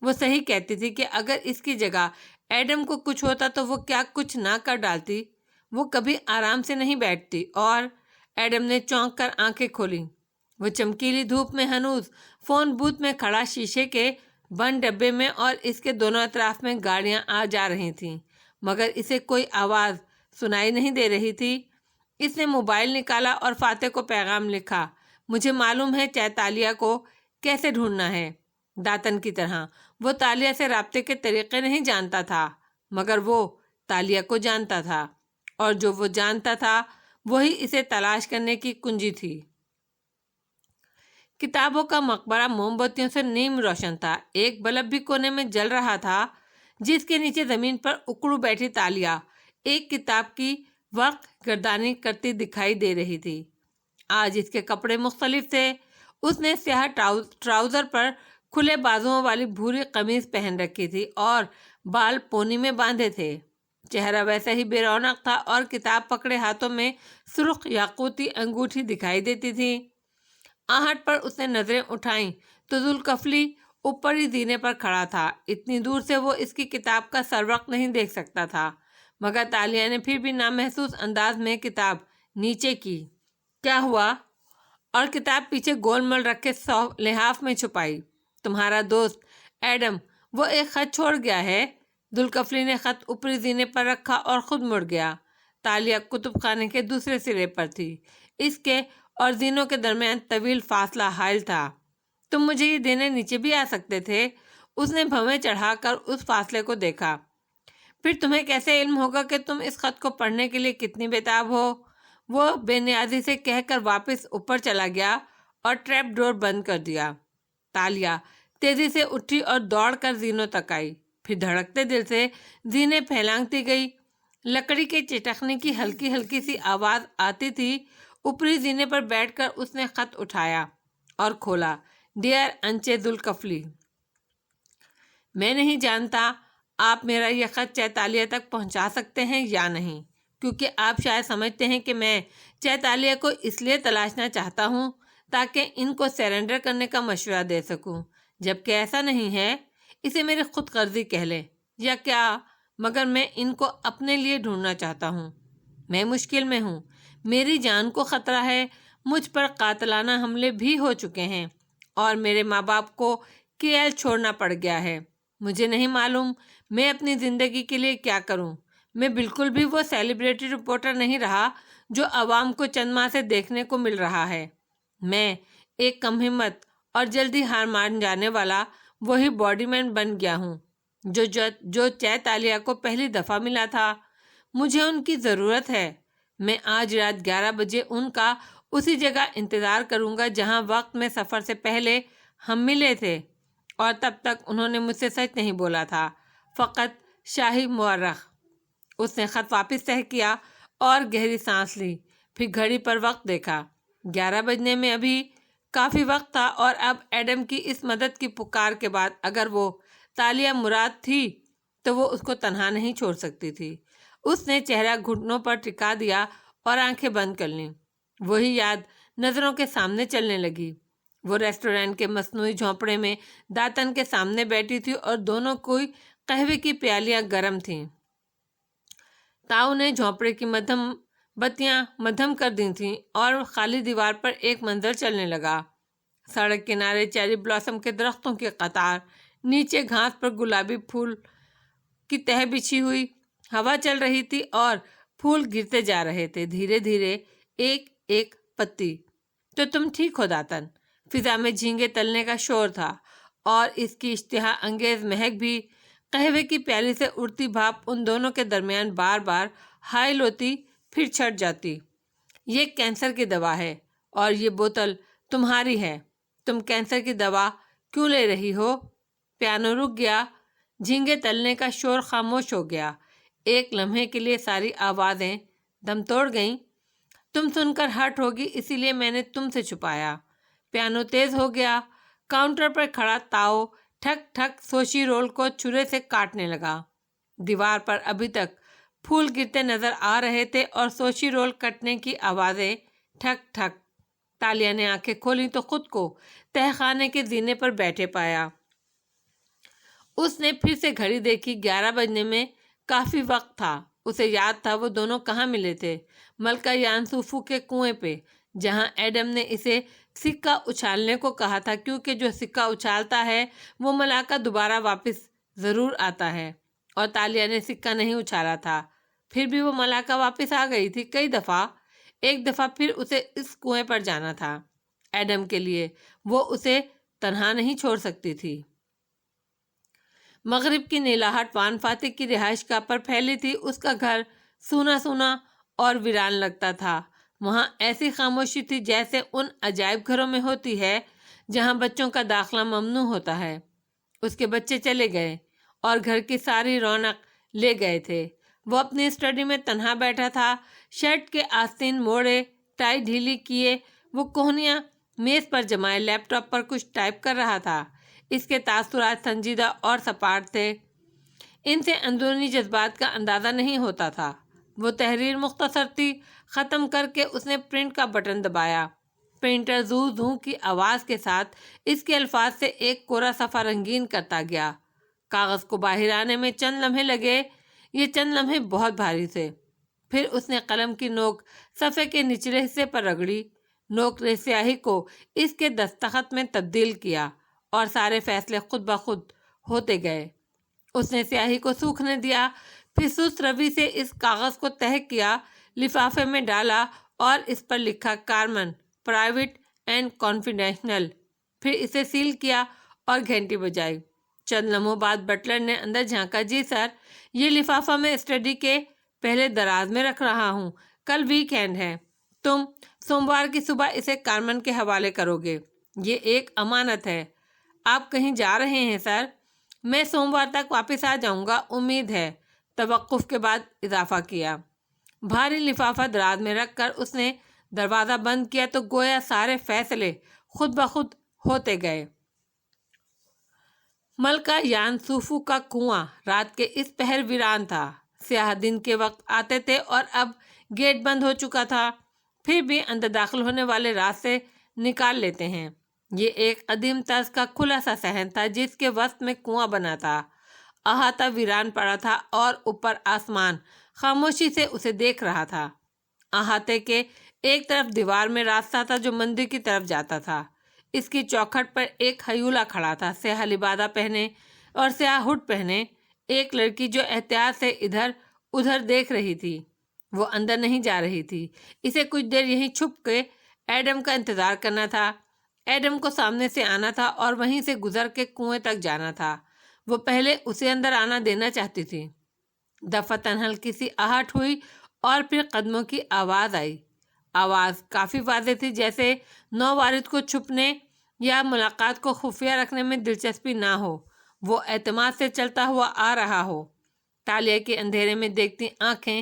وہ صحیح کہتی تھی کہ اگر اس کی جگہ ایڈم کو کچھ ہوتا تو وہ کیا کچھ نہ کر ڈالتی۔ وہ کبھی آرام سے نہیں بیٹھتی۔ اور ایڈم نے چونک کر آنکھیں کھولیں۔ وہ چمکیلی دھوپ میں ہنوز فون بوتھ میں کھڑا، شیشے کے بند ڈبے میں، اور اس کے دونوں اطراف میں گاڑیاں آ جا رہی تھیں، مگر اسے کوئی آواز سنائی نہیں دے رہی تھی۔ اس نے موبائل نکالا اور فاتح کو پیغام لکھا، مجھے معلوم ہے چائے تالیہ کو کیسے ڈھونڈنا ہے، داتن کی طرح۔ وہ تالیہ سے رابطے کے طریقے نہیں جانتا تھا، مگر وہ تالیہ کو جانتا تھا، اور جو وہ جانتا تھا وہی اسے تلاش کرنے کی کنجی تھی۔ کتابوں کا مقبرہ موم بتیوں سے نیم روشن تھا۔ ایک بلب بھی کونے میں جل رہا تھا جس کے نیچے زمین پر اکڑو بیٹھی تالیہ ایک کتاب کی ورق گردانی کرتی دکھائی دے رہی تھی۔ آج اس کے کپڑے مختلف تھے۔ اس نے سیاہ ٹراؤزر پر کھلے بازوؤں والی بھوری قمیض پہن رکھی تھی اور بال پونی میں باندھے تھے۔ چہرہ ویسا ہی بے رونق تھا اور کتاب پکڑے ہاتھوں میں سرخ یاقوتی انگوٹھی دکھائی دیتی تھی۔ آہٹ پر اس نے نظریں اٹھائیں تو ذوالکفلی اوپری زینے پر کھڑا تھا۔ اتنی دور سے وہ اس کی کتاب کا سروق نہیں دیکھ سکتا تھا، مگر تالیہ نے پھر بھی نامحسوس انداز میں کتاب نیچے کی۔ کیا ہوا؟ اور کتاب پیچھے گول مول رکھے لحاف میں چھپائی۔ تمہارا دوست ایڈم، وہ ایک خط چھوڑ گیا ہے۔ ذوالکفلی نے خط اوپری زینے پر رکھا اور خود مڑ گیا۔ تالیہ کتب خانے کے دوسرے سرے پر تھی۔ اس کے اور زینوں کے درمیان طویل فاصلہ حائل تھا۔ تم مجھے یہ دینے نیچے بھی آ سکتے تھے۔ اس نے بھویں چڑھا کر اس فاصلے کو دیکھا۔ پھر تمہیں کیسے علم ہوگا کہ تم اس خط کو پڑھنے کے لیے کتنی بےتاب ہو؟ وہ بے نیازی سے کہہ کر واپس اوپر چلا گیا اور ٹریپ ڈور بند کر دیا۔ تالیہ تیزی سے اٹھی اور دوڑ کر زینوں تک آئی، پھر دھڑکتے دل سے زینے پھیلانگتی گئی۔ لکڑی کے چٹکنے کی ہلکی ہلکی سی آواز آتی تھی۔ اوپری زینے پر بیٹھ کر اس نے خط اٹھایا اور کھولا۔ ڈیئر انچے ذوالکفلی، میں نہیں جانتا آپ میرا یہ خط چائے تالیہ تک پہنچا سکتے ہیں یا نہیں، کیونکہ آپ شاید سمجھتے ہیں کہ میں چائے تالیہ کو اس لیے تلاشنا چاہتا ہوں تاکہ ان کو سرنڈر کرنے کا مشورہ دے سکوں، جبکہ ایسا نہیں ہے۔ اسے میری خود غرضی کہہ لیں یا کیا، مگر میں ان کو اپنے لیے ڈھونڈنا چاہتا ہوں۔ میں مشکل میں ہوں، میری جان کو خطرہ ہے، مجھ پر قاتلانہ حملے بھی ہو چکے ہیں اور میرے ماں باپ کو KL چھوڑنا پڑ گیا ہے۔ مجھے نہیں معلوم میں اپنی زندگی کے لیے کیا کروں۔ میں بالکل بھی وہ سیلیبریٹی رپورٹر نہیں رہا جو عوام کو چند ماہ سے دیکھنے کو مل رہا ہے۔ میں ایک کم ہمت اور جلدی ہار مان جانے والا وہی باڈی مین بن گیا ہوں جو چائے تالیہ کو پہلی دفعہ ملا تھا۔ مجھے ان کی ضرورت ہے۔ میں آج رات 11 بجے ان کا اسی جگہ انتظار کروں گا جہاں وقت میں سفر سے پہلے ہم ملے تھے، اور تب تک انہوں نے مجھ سے سچ نہیں بولا تھا، فقط شاہی مورخ۔ اس نے خط واپس تہہ کیا اور گہری سانس لی۔ پھر گھڑی پر وقت دیکھا، 11 بجنے میں ابھی کافی وقت تھا، اور اب ایڈم کی اس مدد کی پکار کے بعد اگر وہ تالیہ مراد تھی تو وہ اس کو تنہا نہیں چھوڑ سکتی تھی۔ اس نے چہرہ گھٹنوں پر ٹکا دیا اور آنکھیں بند کر لیں۔ وہی یاد نظروں کے سامنے چلنے لگی۔ وہ ریسٹورینٹ کے مصنوعی جھونپڑے میں داتن کے سامنے بیٹھی تھی اور دونوں کوئی قہوے کی پیالیاں گرم تھیں۔ تاؤ نے جھونپڑے کی بتیاں مدھم کر دی تھیں اور خالی دیوار پر ایک منظر چلنے لگا۔ سڑک کنارے چیری بلاسم کے درختوں کی قطار، نیچے گھاس پر گلابی پھول کی تہہ بچھی ہوئی، ہوا چل رہی تھی اور پھول گرتے جا رہے تھے دھیرے دھیرے، ایک ایک پتی۔ تو تم ٹھیک ہو داتن؟ فضا میں جھینگے تلنے کا شور تھا اور اس کی اشتہا انگیز مہک بھی۔ قہوے کی پیالی سے اڑتی بھاپ ان دونوں کے درمیان بار بار حائل ہوتی، پھر چھٹ جاتی۔ یہ کینسر کی دوا ہے اور یہ بوتل تمہاری ہے۔ تم کینسر کی دوا کیوں لے رہی ہو؟ پیانو رک گیا، جھینگے تلنے کا شور خاموش ہو گیا۔ ایک لمحے کے لیے ساری آوازیں دم توڑ گئیں۔ تم سن کر ہرٹ ہوگی، اسی لیے میں نے تم سے چھپایا۔ پیانو تیز ہو گیا۔ کاؤنٹر پر کھڑا تاؤ ٹھک ٹھک سوشی رول کو چھرے سے کاٹنے لگا۔ دیوار پر ابھی تک پھول گرتے نظر آ رہے تھے اور سوشی رول کٹنے کی آوازیں ٹھک ٹھک۔ تالیہ نے آنکھیں کھولیں تو خود کو تہہ خانے کے زینے پر بیٹھے پایا۔ اس نے پھر سے گھڑی دیکھی، 11 بجنے میں کافی وقت تھا۔ اسے یاد تھا وہ دونوں کہاں ملے تھے، ملکہ یانسوفو کے کنویں پہ، جہاں ایڈم نے اسے سکہ اچھالنے کو کہا تھا، کیونکہ جو سکہ اچھالتا ہے وہ ملاقہ دوبارہ واپس ضرور آتا ہے، اور تالیہ نے سکہ نہیں اچھالا تھا، پھر بھی وہ ملاقہ واپس آ گئی تھی کئی دفعہ۔ ایک دفعہ پھر اسے اس کنویں پر جانا تھا ایڈم کے لیے، وہ اسے تنہا نہیں چھوڑ سکتی تھی۔ مغرب کی نیلاہٹ وان فاتح کی رہائش گاہ پر پھیلی تھی۔ اس کا گھر سونا سونا اور ویران لگتا تھا۔ وہاں ایسی خاموشی تھی جیسے ان عجائب گھروں میں ہوتی ہے جہاں بچوں کا داخلہ ممنوع ہوتا ہے۔ اس کے بچے چلے گئے اور گھر کی ساری رونق لے گئے تھے۔ وہ اپنی اسٹڈی میں تنہا بیٹھا تھا، شرٹ کے آستین موڑے، ٹائی ڈھیلی کیے، وہ کوہنیاں میز پر جمائے لیپ ٹاپ پر کچھ ٹائپ کر رہا تھا۔ اس کے تاثرات سنجیدہ اور سپاٹ تھے، ان سے اندرونی جذبات کا اندازہ نہیں ہوتا تھا۔ وہ تحریر مختصر تھی۔ ختم کر کے اس نے پرنٹ کا بٹن دبایا۔ پرنٹر زو زو کی آواز کے ساتھ اس کے الفاظ سے ایک کورا صفحہ رنگین کرتا گیا۔ کاغذ کو باہر آنے میں چند لمحے لگے، یہ چند لمحے بہت بھاری تھے۔ پھر اس نے قلم کی نوک صفحے کے نچلے حصے پر رگڑی، نوک نے سیاہی کو اس کے دستخط میں تبدیل کیا اور سارے فیصلے خود بخود ہوتے گئے۔ اس نے سیاہی کو سوکھنے دیا، پھر سست روی سے اس کاغذ کو تہہ کیا، لفافے میں ڈالا اور اس پر لکھا کارمن، پرائیویٹ اینڈ کانفیڈینشیل، پھر اسے سیل کیا اور گھنٹی بجائی۔ چند لمحوں بعد بٹلر نے اندر جھانکا۔ جی سر، یہ لفافہ میں اسٹڈی کے پہلے دراز میں رکھ رہا ہوں، کل ویک اینڈ ہے، تم سوموار کی صبح اسے کارمن کے حوالے کرو گے، یہ ایک امانت ہے۔ آپ کہیں جا رہے ہیں سر؟ میں سوموار تک واپس آ جاؤں گا، امید ہے، توقف کے بعد اضافہ کیا۔ بھاری لفافہ دراز میں رکھ کر اس نے دروازہ بند کیا تو گویا سارے فیصلے خود بخود ہوتے گئے۔ ملکہ یانسوفو کا کنواں رات کے اس پہر ویران تھا۔ سیاح دن کے وقت آتے تھے اور اب گیٹ بند ہو چکا تھا، پھر بھی اندر داخل ہونے والے راستے نکال لیتے ہیں۔ یہ ایک قدیم طرز کا کھلا سا صحن تھا جس کے وسط میں کنواں بنا تھا۔ احاطہ ویران پڑا تھا اور اوپر آسمان خاموشی سے اسے دیکھ رہا تھا۔ احاطے کے ایک طرف دیوار میں راستہ تھا جو مندر کی طرف جاتا تھا۔ اس کی چوکھٹ پر ایک ہیولا کھڑا تھا، سیاہ لبادہ پہنے اور سیاہ ہڈ پہنے، ایک لڑکی جو احتیاط سے ادھر ادھر دیکھ رہی تھی۔ وہ اندر نہیں جا رہی تھی، اسے کچھ دیر یہیں چھپ کے ایڈم کا انتظار کرنا تھا۔ ایڈم کو سامنے سے آنا تھا اور وہیں سے گزر کے کنویں تک جانا تھا۔ وہ پہلے اسے اندر آنا دینا چاہتی تھی۔ دفعتاً ہلکی سی آہٹ ہوئی اور پھر قدموں کی آواز آئی۔ آواز کافی واضح تھی، جیسے نووارد کو چھپنے یا ملاقات کو خفیہ رکھنے میں دلچسپی نہ ہو، وہ اعتماد سے چلتا ہوا آ رہا ہو۔ تالیہ کے اندھیرے میں دیکھتی آنکھیں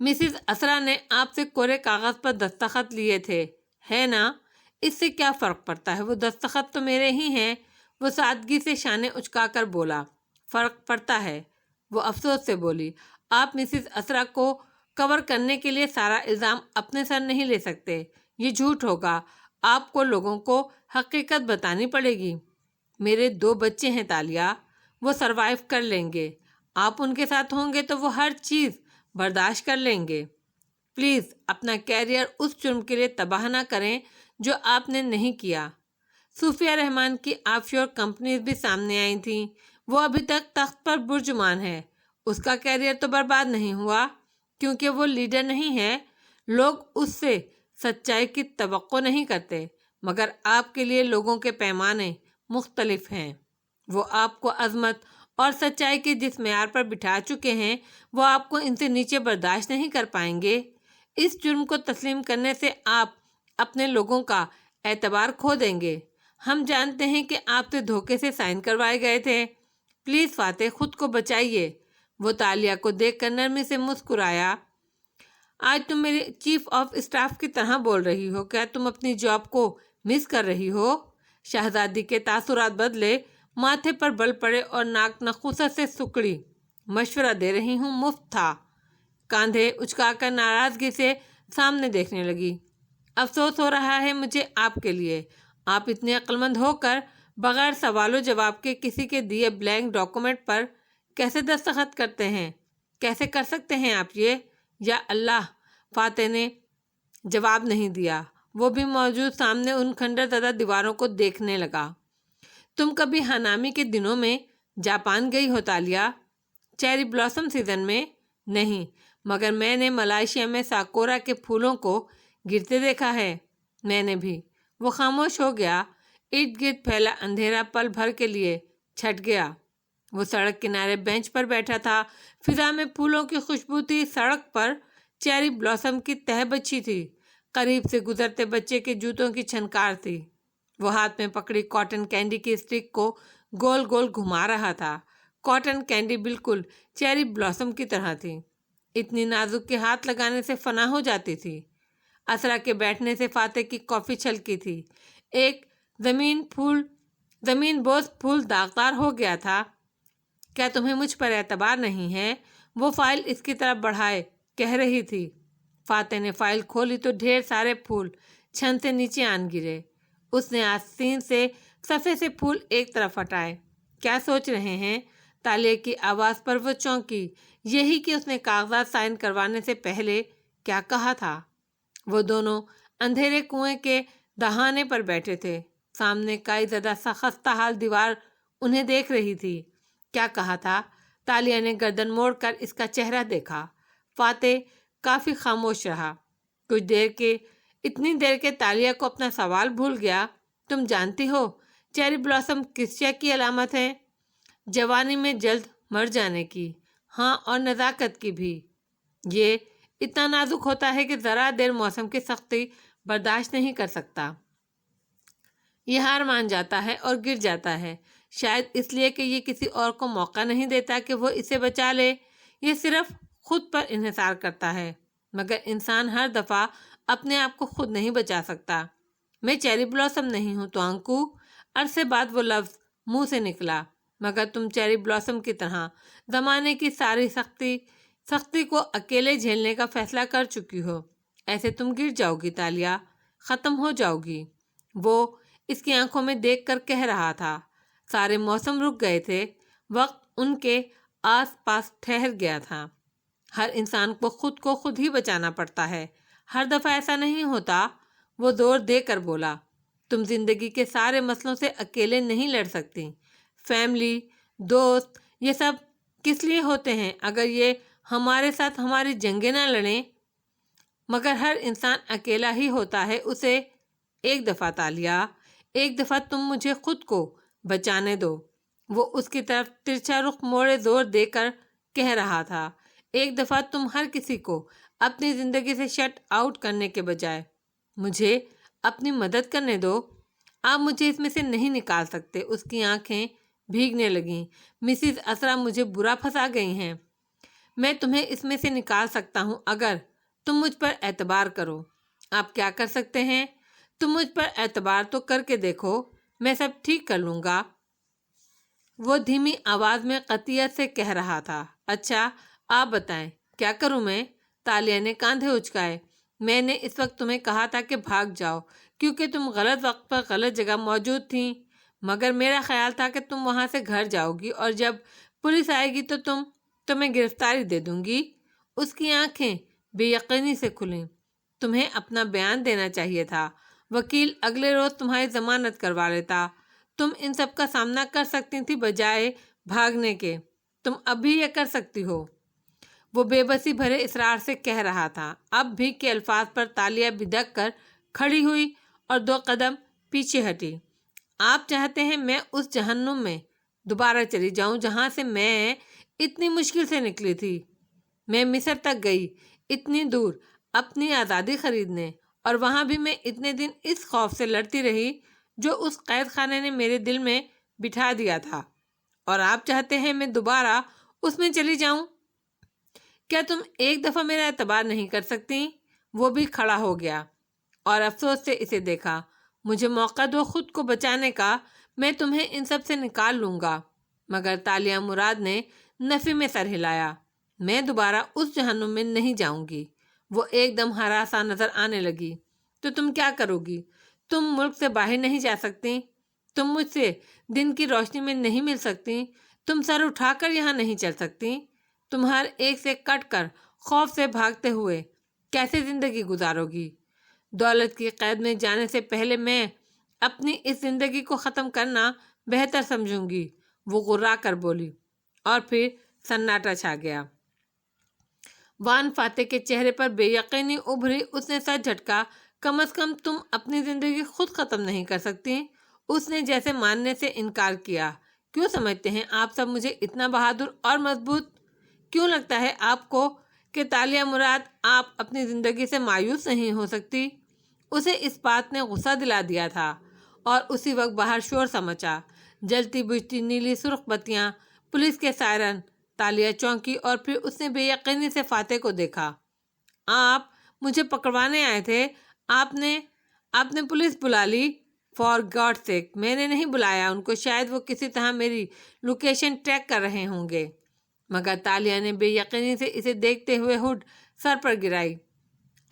مسز اسرا نے آپ سے کورے کاغذ پر دستخط لیے تھے، ہے نا؟ اس سے کیا فرق پڑتا ہے، وہ دستخط تو میرے ہی ہیں۔ وہ سادگی سے شانے اچکا کر بولا۔ فرق پڑتا ہے، وہ افسوس سے بولی۔ آپ مسز اسرا کو کور کرنے کے لیے سارا الزام اپنے سر نہیں لے سکتے، یہ جھوٹ ہوگا۔ آپ کو لوگوں کو حقیقت بتانی پڑے گی۔ میرے 2 بچے ہیں تالیہ، وہ سروائیو کر لیں گے۔ آپ ان کے ساتھ ہوں گے تو وہ ہر چیز برداشت کر لیں گے۔ پلیز اپنا کیریئر اس جرم کے لیے تباہ نہ کریں جو آپ نے نہیں کیا۔ صوفیہ رحمان کی آف شور کمپنیز بھی سامنے آئی تھیں، وہ ابھی تک تخت پر برجمان ہے۔ اس کا کیریئر تو برباد نہیں ہوا کیونکہ وہ لیڈر نہیں ہے۔ لوگ اس سے سچائی کی توقع نہیں کرتے، مگر آپ کے لیے لوگوں کے پیمانے مختلف ہیں۔ وہ آپ کو عظمت اور سچائی کے جس معیار پر بٹھا چکے ہیں وہ آپ کو ان سے نیچے برداشت نہیں کر پائیں گے۔ اس جرم کو تسلیم کرنے سے آپ اپنے لوگوں کا اعتبار کھو دیں گے۔ ہم جانتے ہیں کہ آپ سے دھوکے سے سائن کروائے گئے تھے۔ پلیز فاتح، خود کو بچائیے۔ وہ تالیہ کو دیکھ کر نرمی سے مسکرایا۔ آج تم میری چیف آف اسٹاف کی طرح بول رہی ہو، کیا تم اپنی جاب کو مس کر رہی ہو؟ شہزادی کے تاثرات بدلے، ماتھے پر بل پڑے اور ناک نخوست سے سکڑی۔ مشورہ دے رہی ہوں، مفت تھا۔ کاندھے اچکا کر ناراضگی سے سامنے دیکھنے لگی۔ افسوس ہو رہا ہے مجھے آپ کے لیے۔ آپ اتنے عقلمند ہو کر بغیر سوال و جواب کے کسی کے دیے بلینک ڈاکومنٹ پر کیسے دستخط کرتے ہیں؟ کیسے کر سکتے ہیں آپ یہ؟ یا اللہ! فاتح نے جواب نہیں دیا، وہ بھی موجود سامنے ان کھنڈر زدہ دیواروں کو دیکھنے لگا۔ تم کبھی ہانامی کے دنوں میں جاپان گئی ہو تالیہ؟ چیری بلاسم سیزن میں؟ نہیں، مگر میں نے ملائیشیا میں ساکورا کے پھولوں کو گرتے دیکھا ہے۔ میں نے بھی۔ وہ خاموش ہو گیا۔ ارد گرد پھیلا اندھیرا پل بھر کے لیے چھٹ گیا۔ وہ سڑک کنارے بینچ پر بیٹھا تھا۔ فضا میں پھولوں کی خوشبو تھی، سڑک پر چیری بلاسم کی تہ بچھی تھی، قریب سے گزرتے بچے کے جوتوں کی چھنکار تھی۔ وہ ہاتھ میں پکڑی کاٹن کینڈی کی اسٹک کو گول گول گھما رہا تھا۔ کاٹن کینڈی بالکل چیری بلاسم کی طرح تھی، اتنی نازک کہ ہاتھ لگانے سے فنا ہو جاتی تھی۔ اسرا کے بیٹھنے سے فاتح کی کافی چھلکی تھی۔ ایک زمین بوس پھول داغدار ہو گیا تھا۔ کیا تمہیں مجھ پر اعتبار نہیں ہے؟ وہ فائل اس کی طرف بڑھائے کہہ رہی تھی۔ فاتح نے فائل کھولی تو ڈھیر سارے پھول چھن سے نیچے آن گرے۔ اس نے آستین سے صفحے سے پھول ایک طرف ہٹائے۔ کیا سوچ رہے ہیں؟ تالیہ کی آواز پر وہ چونکی، یہی کہ اس نے کاغذات سائن کروانے سے پہلے کیا کہا تھا۔ وہ دونوں اندھیرے کنویں کے دہانے پر بیٹھے تھے۔ سامنے کائی زدہ سا خستہ حال دیوار انہیں دیکھ رہی تھی۔ کیا کہا تھا؟ تالیہ نے گردن موڑ کر اس کا چہرہ دیکھا۔ فاتح کافی خاموش رہا۔ اتنی دیر کے تالیہ کو اپنا سوال بھول گیا۔ تم جانتی ہو چیری بلاسم کس شے کی علامت ہے؟ جوانی میں جلد مر جانے کی، ہاں، اور نزاکت کی بھی۔ یہ اتنا نازک ہوتا ہے کہ ذرا دیر موسم کی سختی برداشت نہیں کر سکتا۔ یہ ہار مان جاتا ہے اور گر جاتا ہے، شاید اس لیے کہ یہ کسی اور کو موقع نہیں دیتا کہ وہ اسے بچا لے۔ یہ صرف خود پر انحصار کرتا ہے، مگر انسان ہر دفعہ اپنے آپ کو خود نہیں بچا سکتا۔ میں چیری بلاسم نہیں ہوں تو انکو؟ عرصے بعد وہ لفظ منہ سے نکلا۔ مگر تم چیری بلاسم کی طرح زمانے کی ساری سختی کو اکیلے جھیلنے کا فیصلہ کر چکی ہو۔ ایسے تم گر جاؤ گی تالیہ، ختم ہو جاؤ گی۔ وہ اس کی آنکھوں میں دیکھ کر کہہ رہا تھا۔ سارے موسم رک گئے تھے، وقت ان کے آس پاس ٹھہر گیا تھا۔ ہر انسان کو خود ہی بچانا پڑتا ہے، ہر دفعہ ایسا نہیں ہوتا۔ وہ زور دے کر بولا، تم زندگی کے سارے مسئلوں سے اکیلے نہیں لڑ سکتی۔ فیملی، دوست، یہ سب کس لیے ہوتے ہیں اگر یہ ہمارے ساتھ ہماری جنگیں نہ لڑیں؟ مگر ہر انسان اکیلا ہی ہوتا ہے اسے۔ ایک دفعہ تالیہ، ایک دفعہ تم مجھے خود کو بچانے دو۔ وہ اس کی طرف ترچھا رخ موڑے زور دے کر کہہ رہا تھا۔ ایک دفعہ تم ہر کسی کو اپنی زندگی سے شٹ آؤٹ کرنے کے بجائے مجھے اپنی مدد کرنے دو۔ آپ مجھے اس میں سے نہیں نکال سکتے۔ اس کی آنکھیں بھیگنے لگیں۔ مسز اسرا مجھے برا پھنسا گئی ہیں۔ میں تمہیں اس میں سے نکال سکتا ہوں اگر تم مجھ پر اعتبار کرو۔ آپ کیا کر سکتے ہیں؟ تم مجھ پر اعتبار تو کر کے دیکھو، میں سب ٹھیک کر لوں گا۔ وہ دھیمی آواز میں قطعیت سے کہہ رہا تھا۔ اچھا آپ بتائیں کیا کروں میں؟ تالیہ نے کاندھے اچکائے۔ میں نے اس وقت تمہیں کہا تھا کہ بھاگ جاؤ کیونکہ تم غلط وقت پر غلط جگہ موجود تھیں، مگر میرا خیال تھا کہ تم وہاں سے گھر جاؤ گی اور جب پولیس آئے گی تو تمہیں گرفتاری دے دوں گی۔ اس کی آنکھیں بے یقینی سے کھلیں۔ تمہیں اپنا بیان دینا چاہیے تھا، وکیل اگلے روز تمہاری ضمانت کروا لیتا۔ تم ان سب کا سامنا کر سکتی تھی بجائے بھاگنے کے۔ تم اب بھی یہ کر سکتی ہو۔ وہ بے بسی بھرے اصرار سے کہہ رہا تھا۔ اب بھی کے الفاظ پر تالیہ بدک کر کھڑی ہوئی اور 2 قدم پیچھے ہٹی۔ آپ چاہتے ہیں میں اس جہنم میں دوبارہ چلی جاؤں جہاں سے میں اتنی مشکل سے نکلی تھی؟ میں مصر تک گئی، اتنی دور اپنی آزادی خریدنے، اور وہاں بھی میں اتنے دن اس خوف سے لڑتی رہی جو اس قید خانے نے میرے دل میں بٹھا دیا تھا، اور آپ چاہتے ہیں میں دوبارہ اس میں چلی جاؤں؟ کیا تم ایک دفعہ میرا اعتبار نہیں کر سکتی؟ وہ بھی کھڑا ہو گیا اور افسوس سے اسے دیکھا۔ مجھے موقع دو خود کو بچانے کا، میں تمہیں ان سب سے نکال لوں گا۔ مگر تالیہ مراد نے نفی میں سر ہلایا۔ میں دوبارہ اس جہنم میں نہیں جاؤں گی۔ وہ ایک دم ہراساں نظر آنے لگی۔ تو تم کیا کرو گی؟ تم ملک سے باہر نہیں جا سکتی، تم مجھ سے دن کی روشنی میں نہیں مل سکتی، تم سر اٹھا کر یہاں نہیں چل سکتی، تم ہر ایک سے کٹ کر خوف سے بھاگتے ہوئے کیسے زندگی گزارو گی؟ دولت کی قید میں جانے سے پہلے میں اپنی اس زندگی کو ختم کرنا بہتر سمجھوں گی، وہ غرا کر بولی، اور پھر سناٹا چھا گیا۔ وان فاتح کے چہرے پر بے یقینی ابھری۔ اس نے سر جھٹکا۔ کم از کم تم اپنی زندگی خود ختم نہیں کر سکتی؟ اس نے جیسے ماننے سے انکار کیا۔ کیوں سمجھتے ہیں آپ سب مجھے اتنا بہادر اور مضبوط؟ کیوں لگتا ہے آپ کو کہ تالیہ مراد آپ اپنی زندگی سے مایوس نہیں ہو سکتی؟ اسے اس بات نے غصہ دلا دیا تھا، اور اسی وقت باہر شور سا مچا۔ جلتی بجھتی نیلی سرخ بتیاں، پولیس کے سائرن۔ تالیہ چونکی اور پھر اس نے بے یقینی سے فاتح کو دیکھا۔ آپ مجھے پکڑوانے آئے تھے؟ آپ نے پولیس بلا لی؟ فار گاڈ سیک، میں نے نہیں بلایا ان کو، شاید وہ کسی طرح میری لوکیشن ٹریک کر رہے ہوں گے۔ مگر تالیہ نے بے یقینی سے اسے دیکھتے ہوئے ہڈ سر پر گرائی۔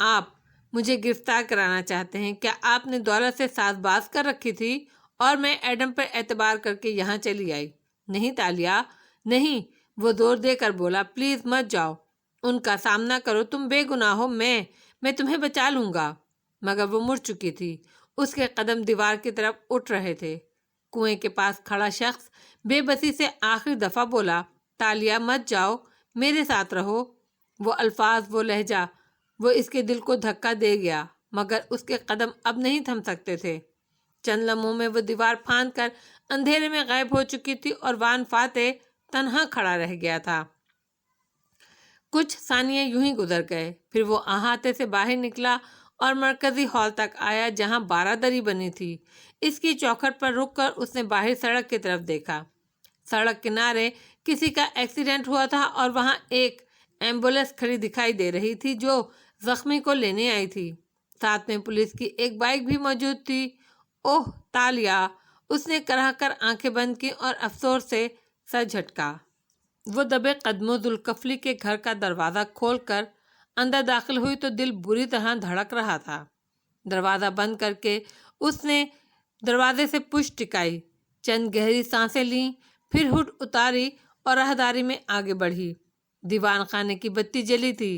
آپ مجھے گرفتار کرانا چاہتے ہیں؟ کیا آپ نے دولت سے ساز باز کر رکھی تھی اور میں ایڈم پر اعتبار کر کے یہاں چلی آئی؟ نہیں تالیہ، نہیں، وہ زور دے کر بولا۔ پلیز مت جاؤ، ان کا سامنا کرو، تم بے گناہ ہو، میں تمہیں بچا لوں گا۔ مگر وہ مڑ چکی تھی، اس کے قدم دیوار کی طرف اٹھ رہے تھے۔ کنویں کے پاس کھڑا شخص بے بسی سے آخری دفعہ بولا، تالیہ مت جاؤ، میرے ساتھ رہو۔ وہ الفاظ، وہ لہجہ، وہ اس کے دل کو دھکا دے گیا، مگر اس کے قدم اب نہیں تھم سکتے تھے۔ چند لمحوں میں وہ دیوار پھاند کر اندھیرے میں غائب ہو چکی تھی اور وان فاتح تنہا کھڑا رہ گیا تھا۔ کچھ ثانیے یوں ہی گزر گئے، پھر وہ احاطے سے باہر نکلا اور مرکزی ہال تک آیا جہاں 12 دری بنی تھی۔ اس کی چوکھٹ پر رک کر اس نے باہر سڑک کی طرف دیکھا۔ سڑک کنارے کسی کا ایکسیڈنٹ ہوا تھا اور وہاں ایک ایمبولینس کھڑی دکھائی دے رہی تھی جو زخمی کو لینے آئی تھی۔ ساتھ میں پولیس کی ایک بائک بھی موجود تھی۔ اوہ تالیہ، اس نے کرہ کر آنکھیں بند کی اور افسوس سے سر جھٹکا۔ وہ دبے قدموں ذوالکفلی کے گھر کا دروازہ کھول کر اندر داخل ہوئی تو دل بری طرح دھڑک رہا تھا۔ دروازہ بند کر کے اس نے دروازے سے پشت ٹکائی، چند گہری سانسیں لیں، پھر ہڈ اتاری اور راہداری میں آگے بڑھی۔ دیوان خانے کی بتی جلی تھی۔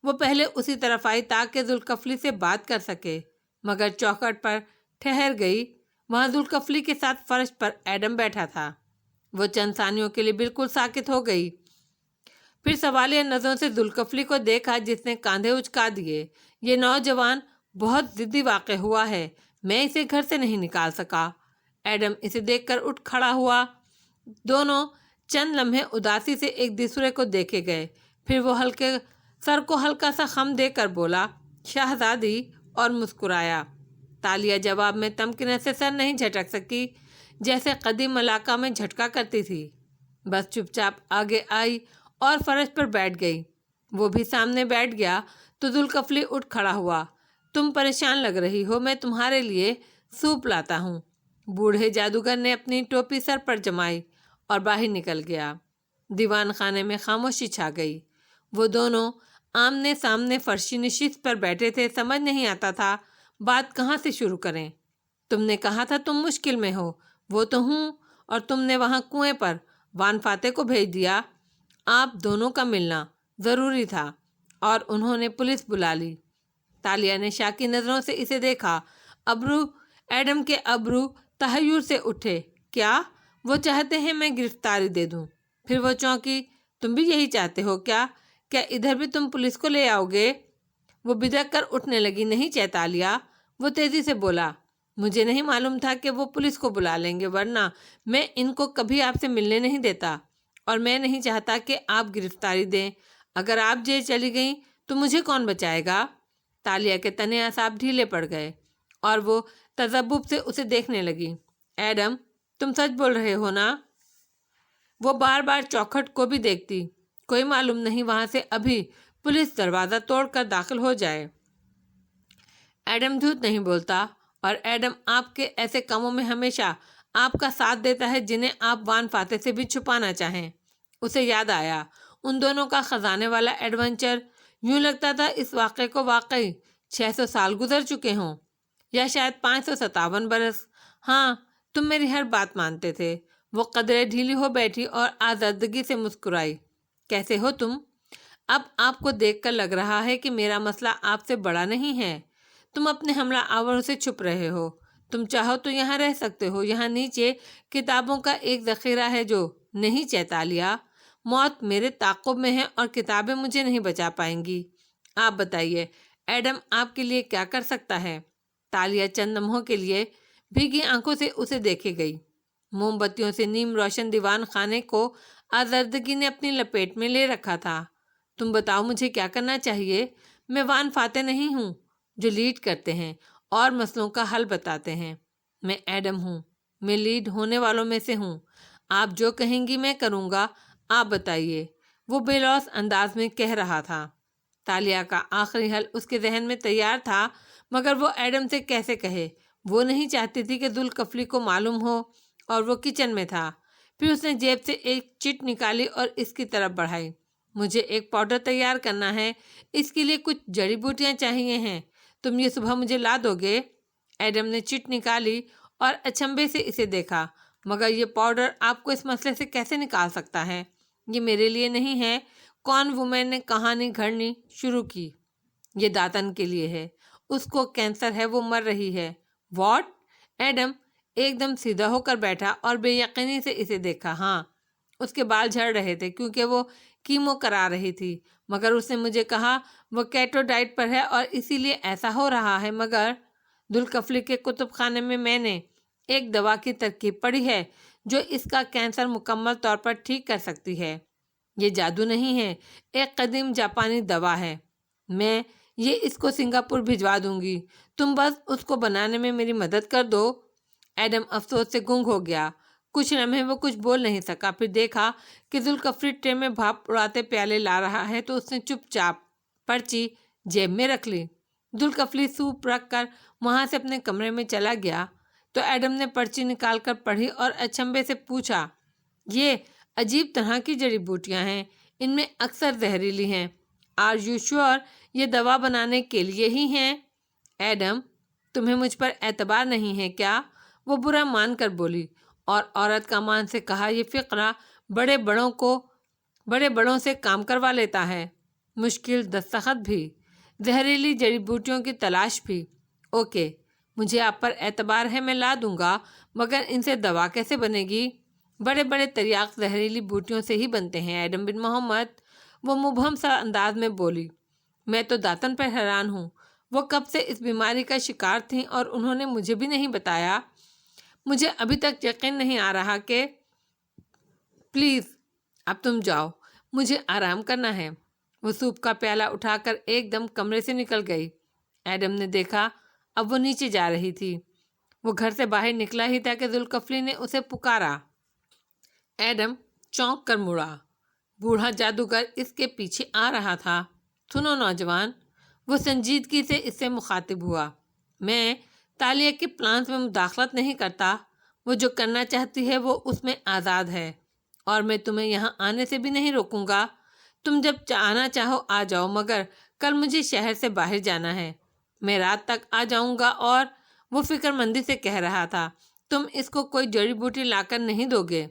وہ پہلے اسی طرف آئی تاکہ ذوالکفلی سے بات کر سکے، مگر چوکھٹ پر ٹھہر گئی۔ وہاں ذوالکفلی کے ساتھ فرش پر ایڈم بیٹھا تھا۔ وہ چند ثانیوں کے لیے بالکل ساکت ہو گئی، پھر سوالیہ نظروں سے ذوالکفلی کو دیکھا جس نے کاندھے اچکا دیے۔ یہ نوجوان بہت ضدی واقع ہوا ہے، میں اسے گھر سے نہیں نکال سکا۔ ایڈم اسے دیکھ کر اٹھ کھڑا ہوا۔ دونوں چند لمحے اداسی سے ایک دوسرے کو دیکھے گئے، پھر وہ سر کو ہلکا سا خم دے کر بولا، شہزادی، اور مسکرایا۔ تالیہ جواب میں تمکنے سے سر نہیں جھٹک سکی جیسے قدیم ملاقہ میں جھٹکا کرتی تھی، بس چپ چاپ آگے آئی اور فرش پر بیٹھ گئی۔ وہ بھی سامنے بیٹھ گیا تو ذوالکفلی اٹھ کھڑا ہوا۔ تم پریشان لگ رہی ہو، میں تمہارے لیے سوپ لاتا ہوں۔ بوڑھے جادوگر نے اپنی ٹوپی سر پر جمائی اور باہر نکل گیا۔ دیوان خانے میں خاموشی چھا گئی۔ وہ دونوں آمنے سامنے فرشی نشست پر بیٹھے تھے۔ سمجھ نہیں آتا تھا بات کہاں سے شروع کریں۔ تم نے کہا تھا تم مشکل میں ہو، وہ تو ہوں، اور تم نے وہاں کنویں پر وان فاتح کو بھیج دیا۔ آپ دونوں کا ملنا ضروری تھا اور انہوں نے پولیس بلا لی۔ تالیہ نے شاکی نظروں سے اسے دیکھا۔ ایڈم کے ابرو تحیر سے اٹھے۔ کیا وہ چاہتے ہیں میں گرفتاری دے دوں؟ پھر وہ چونکی۔ تم بھی یہی چاہتے ہو کیا ادھر بھی تم پولیس کو لے آؤ گے؟ وہ بدک کر اٹھنے لگی۔ نہیں چیتالیہ، وہ تیزی سے بولا، مجھے نہیں معلوم تھا کہ وہ پولیس کو بلا لیں گے، ورنہ میں ان کو کبھی آپ سے ملنے نہیں دیتا، اور میں نہیں چاہتا کہ آپ گرفتاری دیں۔ اگر آپ جیل چلی گئیں تو مجھے کون بچائے گا؟ تالیہ کے تنے اعصاب ڈھیلے پڑ گئے اور وہ تذبذب سے اسے دیکھنے لگی۔ ایڈم، تم سچ بول رہے ہو نا؟ وہ بار بار چوکھٹ کو بھی دیکھتی۔ کوئی معلوم نہیں وہاں سے ابھی پولیس دروازہ توڑ کر داخل ہو جائے۔ ایڈم جھوٹ نہیں بولتا، اور ایڈم آپ کے ایسے کاموں میں ہمیشہ آپ کا ساتھ دیتا ہے جنہیں آپ وان فاتح سے بھی چھپانا چاہیں۔ اسے یاد آیا ان دونوں کا خزانے والا ایڈونچر۔ یوں لگتا تھا اس واقعے کو واقعی 600 سال گزر چکے ہوں، یا شاید 557 برس۔ ہاں، تم میری ہر بات مانتے تھے۔ وہ قدرے ڈھیلی ہو بیٹھی اور آزردگی سے مسکرائی۔ کیسے ہو تم؟ اب آپ کو دیکھ کر لگ رہا ہے کہ میرا مسئلہ آپ سے بڑا نہیں ہے۔ تم اپنے حملہ آوروں سے چھپ رہے ہو۔ تم چاہو تو یہاں رہ سکتے ہو، یہاں نیچے کتابوں کا ایک ذخیرہ ہے جو نہیں چیتالیہ، موت میرے تعاقب میں ہے اور کتابیں مجھے نہیں بچا پائیں گی۔ آپ بتائیے ایڈم آپ کے لیے کیا کر سکتا ہے؟ تالیہ چند لمحوں کے لیے بھیگی آنکھوں سے اسے دیکھے گئی۔ موم بتیوں سے نیم روشن دیوان خانے کو آزردگی نے اپنی لپیٹ میں لے رکھا تھا۔ تم بتاؤ مجھے کیا کرنا چاہیے؟ میں وان فاتح نہیں ہوں جو لیڈ کرتے ہیں اور مسئلوں کا حل بتاتے ہیں۔ میں ایڈم ہوں، میں لیڈ ہونے والوں میں سے ہوں۔ آپ جو کہیں گی میں کروں گا۔ آپ بتائیے، وہ بے لوث انداز میں کہہ رہا تھا۔ تالیہ کا آخری حل اس کے ذہن میں تیار تھا، مگر وہ ایڈم سے کیسے کہے؟ وہ نہیں چاہتی تھی کہ ذوالکفلی کو معلوم ہو، اور وہ کچن میں تھا۔ پھر اس نے جیب سے ایک چٹ نکالی اور اس کی طرف بڑھائی۔ مجھے ایک پاؤڈر تیار کرنا ہے، اس کے لیے کچھ جڑی بوٹیاں چاہیے ہیں، تم یہ صبح مجھے لا دو گے؟ ایڈم نے چٹ نکالی اور اچنبھے سے اسے دیکھا۔ مگر یہ پاؤڈر آپ کو اس مسئلے سے کیسے نکال سکتا ہے؟ یہ میرے لیے نہیں ہے۔ کون وومین نے کہانی گھڑنی شروع کی؟ یہ داتن کے لیے ہے، اس کو کینسر ہے، وہ مر رہی ہے۔ واٹ؟ ایڈم ایک دم سیدھا ہو کر بیٹھا اور بے یقینی سے اسے دیکھا۔ ہاں، اس کے بال جھڑ رہے تھے کیونکہ وہ کیمو کرا رہی تھی، مگر اس نے مجھے کہا وہ کیٹو ڈائٹ پر ہے اور اسی لیے ایسا ہو رہا ہے۔ مگر ذوالکفلی کے کتب خانے میں نے ایک دوا کی ترکیب پڑھی ہے جو اس کا کینسر مکمل طور پر ٹھیک کر سکتی ہے۔ یہ جادو نہیں ہے، ایک قدیم جاپانی دوا ہے۔ میں یہ اس کو سنگاپور بھجوا دوں گی، تم بس اس کو بنانے میں میری مدد کر دو۔ ایڈم افسوس سے گنگ ہو گیا۔ کچھ لمحے وہ کچھ بول نہیں سکا۔ پھر دیکھا کہ ذوالکفلی ٹرے میں بھاپ اڑاتے پیالے لا رہا ہے تو اس نے چپ چاپ پرچی جیب میں رکھ لی۔ ذوالکفلی سوپ رکھ کر وہاں سے اپنے کمرے میں چلا گیا تو ایڈم نے پرچی نکال کر پڑھی اور اچنبھے سے پوچھا، یہ عجیب طرح کی جڑی بوٹیاں ہیں، ان میں اکثر زہریلی ہیں۔ آر یو شیور یہ دوا بنانے کے لیے ہی ہیں؟ ایڈم، تمہیں مجھ پر اعتبار نہیں ہے کیا؟ وہ برا مان کر بولی، اور عورت کا مان سے کہا یہ فقرہ بڑے بڑوں سے کام کروا لیتا ہے، مشکل دستخط بھی، زہریلی جڑی بوٹیوں کی تلاش بھی۔ اوکے، مجھے آپ پر اعتبار ہے، میں لا دوں گا، مگر ان سے دوا کیسے بنے گی؟ بڑے بڑے تریاق زہریلی بوٹیوں سے ہی بنتے ہیں ایڈم بن محمد، وہ مبہم سا انداز میں بولی۔ میں تو داتن پر حیران ہوں، وہ کب سے اس بیماری کا شکار تھیں اور انہوں نے مجھے بھی نہیں بتایا۔ مجھے ابھی تک یقین نہیں آ رہا کہ… پلیز اب تم جاؤ، مجھے آرام کرنا ہے۔ وہ سوپ کا پیالہ اٹھا کر ایک دم کمرے سے نکل گئی۔ ایڈم نے دیکھا اب وہ نیچے جا رہی تھی۔ وہ گھر سے باہر نکلا ہی تھا کہ ذوالکفلی نے اسے پکارا۔ ایڈم چونک کر مڑا۔ بوڑھا جادوگر اس کے پیچھے آ رہا تھا۔ سنو نوجوان، وہ سنجیدگی سے اس سے مخاطب ہوا، میں تالیہ کے پلانز میں مداخلت نہیں کرتا۔ وہ جو کرنا چاہتی ہے وہ اس میں آزاد ہے، اور میں تمہیں یہاں آنے سے بھی نہیں روکوں گا۔ تم جب آنا چاہو آ جاؤ، مگر کل مجھے شہر سے باہر جانا ہے۔ میں رات تک آ جاؤں گا۔ اور وہ فکر مندی سے کہہ رہا تھا، تم اس کو کوئی جڑی بوٹی لا کر نہیں دو گے؟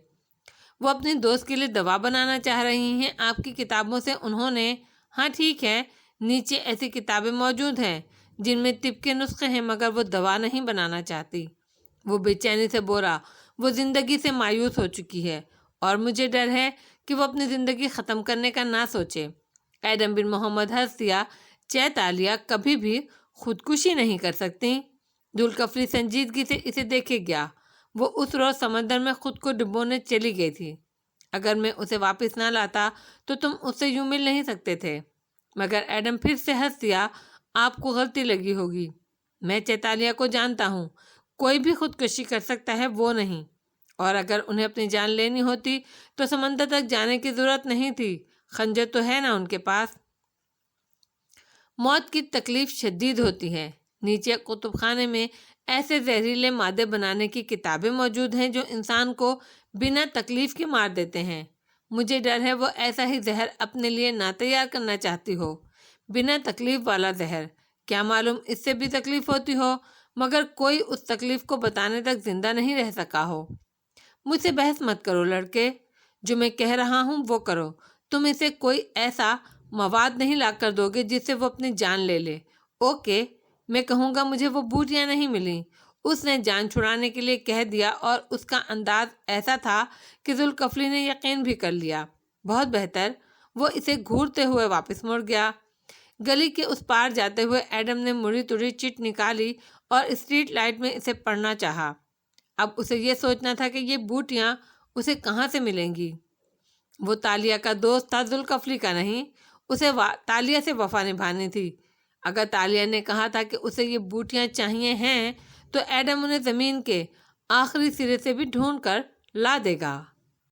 وہ اپنے دوست کے لیے دوا بنانا چاہ رہی ہیں آپ کی کتابوں سے انہوں نے۔ ہاں ٹھیک ہے، نیچے ایسی کتابیں موجود ہیں جن میں طب کے نسخے ہیں، مگر وہ دوا نہیں بنانا چاہتی۔ وہ بے چینی سے بولا، وہ زندگی سے مایوس ہو چکی ہے، اور مجھے ڈر ہے کہ وہ اپنی زندگی ختم کرنے کا نہ سوچے۔ ایڈم بن محمد ہنس دیا، چہ تالیہ کبھی بھی خودکشی نہیں کر سکتی۔ ذوالکفلی سنجیدگی سے اسے دیکھے گیا۔ وہ اس روز سمندر میں خود کو ڈبونے چلی گئی تھی۔ اگر میں اسے واپس نہ لاتا تو تم اس سے یوں مل نہیں سکتے تھے۔ مگر ایڈم پھر سے ہنس دیا، آپ کو غلطی لگی ہوگی، میں چیتالیہ کو جانتا ہوں، کوئی بھی خودکشی کر سکتا ہے، وہ نہیں۔ اور اگر انہیں اپنی جان لینی ہوتی تو سمندر تک جانے کی ضرورت نہیں تھی، خنجر تو ہے نا ان کے پاس۔ موت کی تکلیف شدید ہوتی ہے۔ نیچے کتب خانے میں ایسے زہریلے مادے بنانے کی کتابیں موجود ہیں جو انسان کو بنا تکلیف کے مار دیتے ہیں۔ مجھے ڈر ہے وہ ایسا ہی زہر اپنے لیے نہ تیار کرنا چاہتی ہو، بنا تکلیف والا زہر۔ کیا معلوم اس سے بھی تکلیف ہوتی ہو، مگر کوئی اس تکلیف کو بتانے تک زندہ نہیں رہ سکا ہو۔ مجھ سے بحث مت کرو لڑکے، جو میں کہہ رہا ہوں وہ کرو۔ تم اسے کوئی ایسا مواد نہیں لا کر دو گے جس سے وہ اپنی جان لے لے۔ اوکے، میں کہوں گا مجھے وہ بوٹیاں نہیں ملیں۔ اس نے جان چھڑانے کے لیے کہہ دیا، اور اس کا انداز ایسا تھا کہ ذوالکفلی نے یقین بھی کر لیا۔ بہت بہتر، وہ اسے گھورتے ہوئے واپس مڑ گیا۔ گلی کے اس پار جاتے ہوئے ایڈم نے مڑی تڑی چٹ نکالی اور اسٹریٹ لائٹ میں اسے پڑھنا چاہا۔ اب اسے یہ سوچنا تھا کہ یہ بوٹیاں اسے کہاں سے ملیں گی۔ وہ تالیہ کا دوست تھا، ذوالکفلی کا نہیں۔ اسے تالیہ سے وفا نبھانی تھی۔ اگر تالیہ نے کہا تھا کہ اسے یہ بوٹیاں چاہیے ہیں تو ایڈم انہیں زمین کے آخری سرے سے بھی ڈھونڈ کر لا دے گا۔